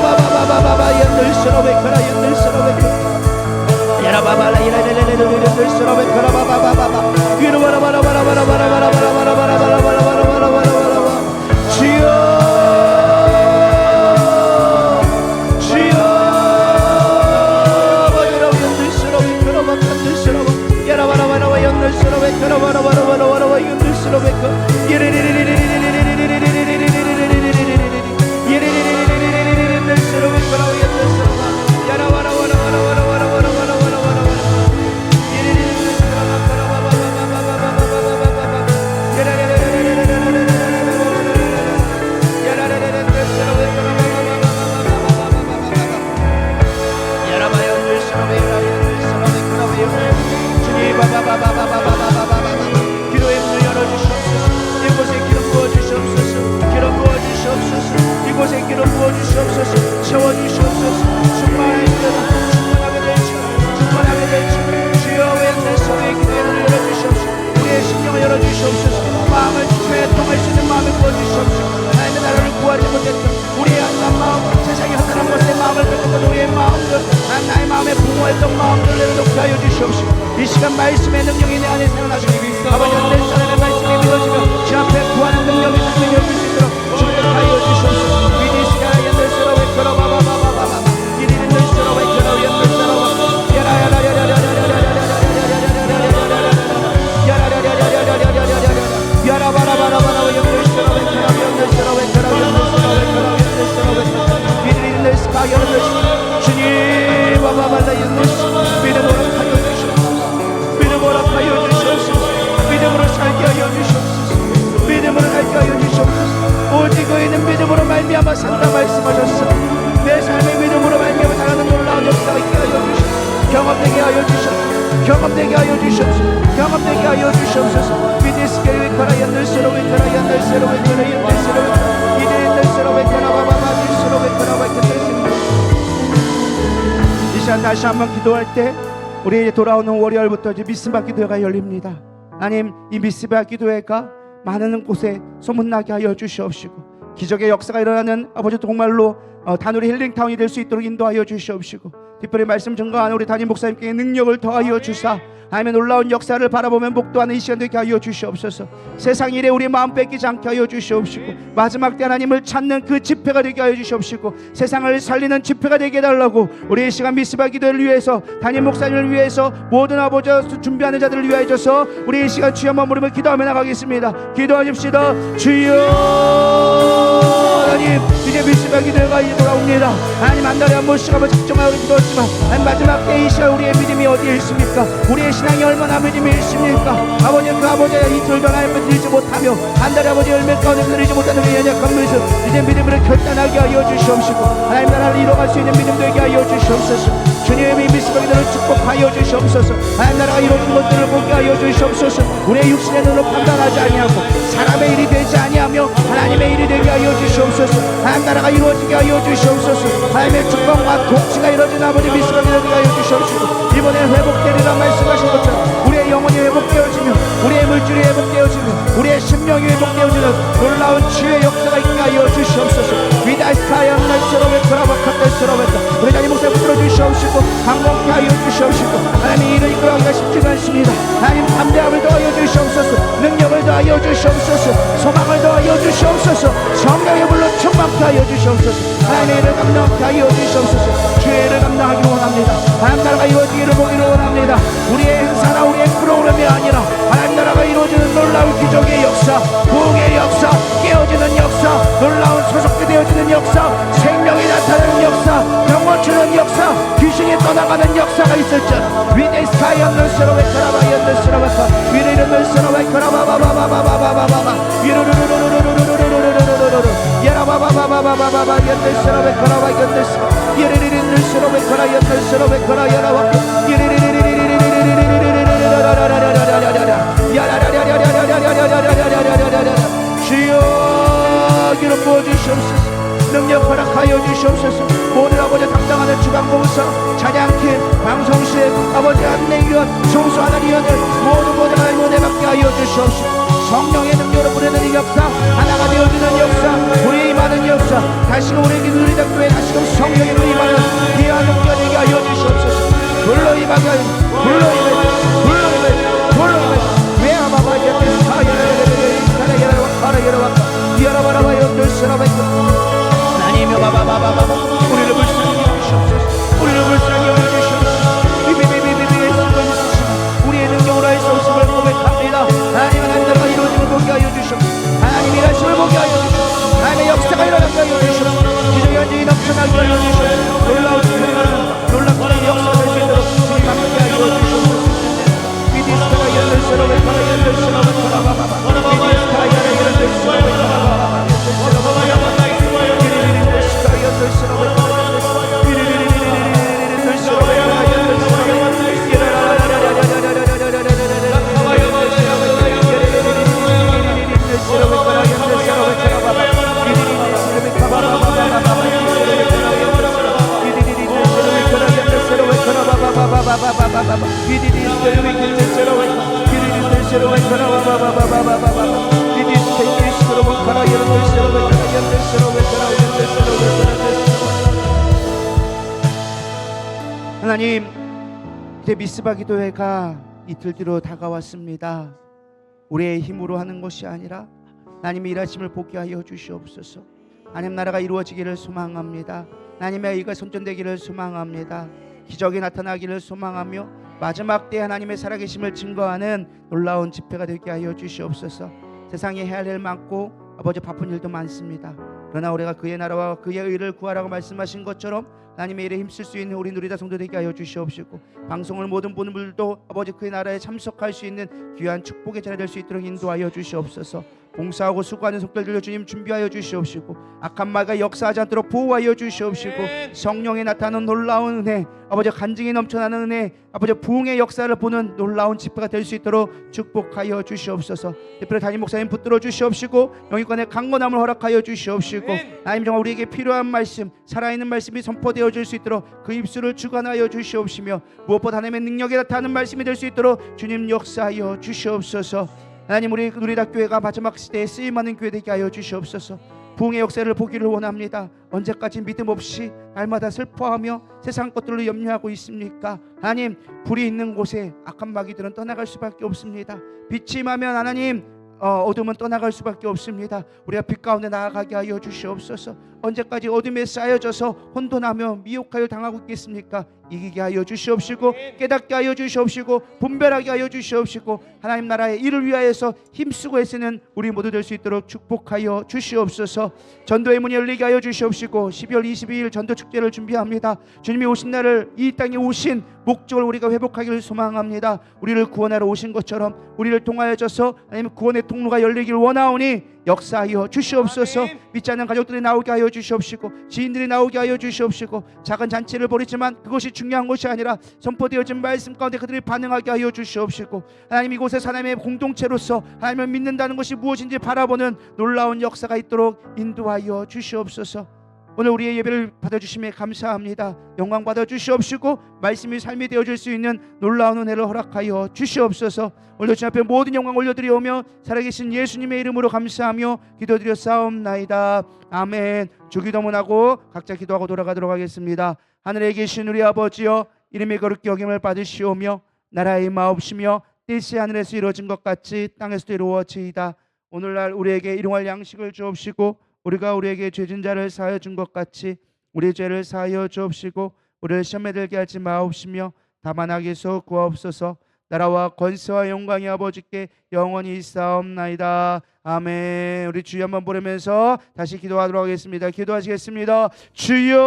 [SPEAKER 2] 바바바바바바바 연들스러베 거라 연들스러베 야라바바라 이라레레레레 연들스러베 거라 바바바바바 이르바라바라바라바라바라바라바라바라바라바라바라바라바라바라바라 주여 주여 바이라우 연들스러베 거라 바칸들스러베 야라바라바라바 연들스러베 거라 바라바라바라바라바 연들스러베 거 기도의 문을 열어주시옵소서. 이곳에 기름 부어주시옵소서. 기름 부어주시옵소서. 이곳에 기름 부어주시옵소서. 채워주시옵소서. 충만하게 될지 주여 왼날 소리의 기도의 문을 열어주시옵소서. 우리의 심령을 열어주시옵소서. 마음을 주님의 통할 수 있는 마음을 부어주시옵소서. 하나님의 나라를 구하지 못했던 우리의 악한 마음, 세상의 허탄한 것에 마음을 뺏겼던 우리의 마음들, 나의 마음에 부모했던 마음들을 내려놓게 하여 주시옵소서. 이 시간 말씀의 능력이 내 안에 생겨나시기 아버지 하나님 사랑의 말씀에 믿어지며 주 앞에 구하는 능력이 생겨 여길 수 있도록 축복하여 주시옵소서. 위니스가 연들스러워 걸어바바바바바바 이리는 들스러워 걸어 연들스러워 야라바라바라바라 연들스러워 걸어 연들스러워 걸어 연들스러워 이리는 들스가 연들스러워 주님 바바바라 연들스러워 믿음으로 하여 믿음으로 하여 주시옵소서. 믿음으로 살게 하여 주시옵소서. 믿음으로 살게 하여 주시옵소서. 오직 의인은 믿음으로 말미암아 산다 말씀하셨어. 내 삶의 믿음으로 말미암아 당하는 놀라운 역사가 있게 하여 주시옵소서. 경험되게 하여 주시옵소서. 경험되게 하여 주시옵소서. 경험되게 하여 주시옵소서. 비디스케 위커라 연들스러 위커라 연들스러 위커라 연들스러 위커라 이대 연들스러 위커라 바바바 연들스러 위커라 이 시간 다시 한번 기도할 때 우리 돌아오는 월요일부터 이제 미스바 기도회가 열립니다. 하나님 이 미스바 기도회가 많은 곳에 소문나게 하여 주시옵시고
[SPEAKER 1] 기적의 역사가 일어나는 아버지 정말로 단우리 힐링타운이 될 수 있도록 인도하여 주시옵시고, 특별히 말씀 증거하는 우리 담임 목사님께 능력을 더하여 주사 하나님의 놀라운 역사를 바라보면 목도하는 이 시간 되게 하여 주시옵소서. 세상 일에 우리 마음 뺏기지 않게 하여 주시옵시고, 마지막 때 하나님을 찾는 그 집회가 되게 하여 주시옵시고, 세상을 살리는 집회가 되게 해달라고 우리 이 시간 미스바 기도를 위해서, 담임 목사님을 위해서, 모든 아버지 준비하는 자들을 위하여 줘서 우리 이 시간 주여 머무르며 기도하며 나가겠습니다. 기도하십시다. 주여 하나님, 이제 미스바 기도가 이제 돌아옵니다. 하나님, 한 달에 한 번씩 한번 작정하고 기도했지만 하나님 마지막 때 이 시간 우리의 믿음이 어디에 있습니까? 우리의 신앙이 얼마나 믿음이 있습니까? 아버지, 그 아버지의 이틀 전하여 드리지 못하며 한 달에 아버지 열매 가운데 드리지 못하는 그 연약한 것을 이제 믿음으로 결단하게 하여 주시옵시고, 하나님 나라를 이뤄갈 수 있는 믿음 되게 하여 주시옵소서. 주님의 미스바 기도를 축복하여 주시옵소서. 하나님 나라가 이루어진 것들을 보게 하여 주시옵소서. 우리의 육신의 눈으로 판단하지 아니하고 사람의 일이 되지 아니하며 하나님의 일이 되게 하여 주시옵소서. 하나님 나라가 이루어지게 하여 주시옵소서. 하나님의 축복과 통치가 이루어진 아버지 미스바 기도를 하여 주시옵시고, 이번에 회복되리라 말씀하신 것처럼 우리의 영혼이 회복되어지며 우리의 물질이 회복되어지며 우리의 심령이 회복되어지는 놀라운 치유의 역사가 있게 하여 주시옵소서. 위다스카야 날스러운 크라바카탈스러운 우리 담임 목사님 붙들어 주시옵시고, 강건케 하여 주시옵시고, 하나님의 일을 이끌어가기가 쉽지가 않습니다. 하나님 담대함을 더하여 주시옵소서. 능력을 더하여 주시옵소서. 소망을 더하여 주시옵소서. 성령의 불로 충만케 하여 주시옵소서. 하나님의 일을 감당케 하여 주시옵소서. 주의 일을 감당하기를 원합니다. 하나님 나라가 이루어지기를 보기를 원합니다. 우리의 행사나 우리의 프로그램이 아니라 하나님 나라가 이루어지는 놀라운 기적의 역사, 부흥의 역사, 깨어지는 역사, 놀라운 소속게 되어지는 역사, 생명이 나타나는 역사, 병고치는 역사, 귀신이 떠나가는 역사가 있을지어다. 위데스카이 언더스러웨 카라바이 언더스러웨카 위르르 언더스러웨 카라바바바바바바바바바 위르르르르르르르르르르르르르 야라바바바바바바바 언더스러웨 카라바이 언더스 예르르르르르르르 카라이 언더스러웨 카라이 야라바 주여 기름 부어주시옵소서. 능력 허락하여 주시옵소서. 모든 아버지 담당하는 주방공사, 찬양팀, 방송실, 아버지 안내위원, 송수하는 위원들 모든 하나님 은혜 받게 하여 주시옵소서. 성령의 능력으로 부르는 이 역사, 하나가 되어주는 역사, 우리의 임하는 역사, 다시금 우리에게 누리다 교회 다시금 성령의 눈이 임하는 귀한 능력 되게 하여 주시옵소서. 불러 임하게 하여 불러 임하게 외아바바 하나님여 바바바바바 우리를 불쌍히 여기시옵소서. 우리를 불쌍히 여기시옵소서. 비비비비비비의 수고 있으시고 우리의 능력으로 할 수 없음을 고백합니다. 하나님 하나님 나라가 이루어짐을 보게 하여 주시옵소서. 하나님 일하심을 보게 하여 주시옵소서. 하나님의 역사가 일어나게 하여 주시옵소서. 기적의 현장이 넘쳐나게 하여 주시옵소서. 놀라운 놀랍은 역사가 될 수 있도록 주님 함께 하여 주시옵소서. 비디스카가 연결스러워 연결스러워 하나님, 이제 미스바 기도회가 이틀 뒤로 다가왔습니다. 우리의 힘으로 하는 것이 아니라 하나님의 일하심을 보게 하여 주시옵소서. 하나님 나라가 이루어지기를 소망합니다. 하나님의 의가 선전되기를 소망합니다. 기적이 나타나기를 소망하며 마지막 때 하나님의 살아계심을 증거하는 놀라운 집회가 되게 하여 주시옵소서. 세상에 해야 할 일 많고 아버지 바쁜 일도 많습니다. 그러나 우리가 그의 나라와 그의 의를 구하라고 말씀하신 것처럼 하나님의 일에 힘쓸 수 있는 우리 누리다 성도 되게 하여 주시옵시고, 방송을 모든 보는 분들도 아버지 그의 나라에 참석할 수 있는 귀한 축복의 자리 될 수 있도록 인도하여 주시옵소서. 봉사하고 수고하는 속들들로 주님 준비하여 주시옵시고, 악한 말과 역사하지 않도록 보호하여 주시옵시고, 성령에 나타나는 놀라운 은혜, 아버지 간증이 넘쳐나는 은혜, 아버지 부흥의 역사를 보는 놀라운 집회가 될 수 있도록 축복하여 주시옵소서. 특별히 담임 목사님 붙들어 주시옵시고, 영육간의 강건함을 허락하여 주시옵시고, 하나님 정말 우리에게 필요한 말씀, 살아있는 말씀이 선포되어질 수 있도록 그 입술을 주관하여 주시옵시며, 무엇보다 하나님의 능력에 나타나는 말씀이 될 수 있도록 주님 역사하여 주시옵소서. 하나님, 우리 누리다교회가 마지막 시대에 쓰임하는 교회 되게 하여 주시옵소서. 부흥의 역사를 보기를 원합니다. 언제까지 믿음 없이 날마다 슬퍼하며 세상 것들로 염려하고 있습니까? 하나님, 불이 있는 곳에 악한 마귀들은 떠나갈 수밖에 없습니다. 빛이 임하면 하나님, 어둠은 떠나갈 수밖에 없습니다. 우리가 빛 가운데 나아가게 하여 주시옵소서. 언제까지 어둠에 쌓여져서 혼돈하며 미혹하여 당하고 있겠습니까? 이기게 하여 주시옵시고, 깨닫게 하여 주시옵시고, 분별하게 하여 주시옵시고, 하나님 나라의 일을 위하여서 힘쓰고 애쓰는 우리 모두 될 수 있도록 축복하여 주시옵소서. 전도의 문이 열리게 하여 주시옵시고, 12월 22일 전도 축제를 준비합니다. 주님이 오신 날을, 이 땅에 오신 목적을 우리가 회복하기를 소망합니다. 우리를 구원하러 오신 것처럼 우리를 통하여져서 하나님 구원의 통로가 열리길 원하오니 역사하여 주시옵소서. 믿지 않는 가족들이 나오게 하여 주시옵시고, 지인들이 나오게 하여 주시옵시고, 작은 잔치를 벌이지만 그것이 중요한 것이 아니라 선포되어진 말씀 가운데 그들이 반응하게 하여 주시옵시고, 하나님 이곳에서 하나님의 공동체로서 하나님을 믿는다는 것이 무엇인지 바라보는 놀라운 역사가 있도록 인도하여 주시옵소서. 오늘 우리의 예배를 받아주심에 감사합니다. 영광 받아주시옵시고, 말씀이 삶이 되어질 수 있는 놀라운 은혜를 허락하여 주시옵소서. 오늘 주님 앞에 모든 영광 올려드리오며 살아계신 예수님의 이름으로 감사하며 기도드렸사옵나이다. 아멘. 주기도문하고 각자 기도하고 돌아가도록 하겠습니다. 하늘에 계신 우리 아버지여, 이름이 거룩히 여김을 받으시오며 나라의 임하옵시며 뜻이 하늘에서 이루어진 것 같이 땅에서도 이루어지이다. 오늘날 우리에게 일용할 양식을 주옵시고, 우리가 우리에게 죄진 자를 사하여 준 것 같이 우리 죄를 사하여 주옵시고, 우리를 시험에 들게 하지 마옵시며 다만 악에서 구하옵소서. 나라와 권세와 영광이 아버지께 영원히 있사옵나이다. 아멘. 우리 주여 한번 부르면서 다시 기도하도록 하겠습니다. 기도하시겠습니다. 주여,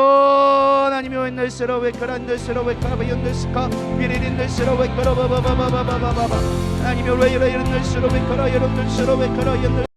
[SPEAKER 1] 하나님이 웬날스러 웨카란들스러 웨카바연들스카 미리린들스러 웨카라바바바바바바바바 하나님이 왜 이런 날스러 웨카라 이런 날스러 웨카라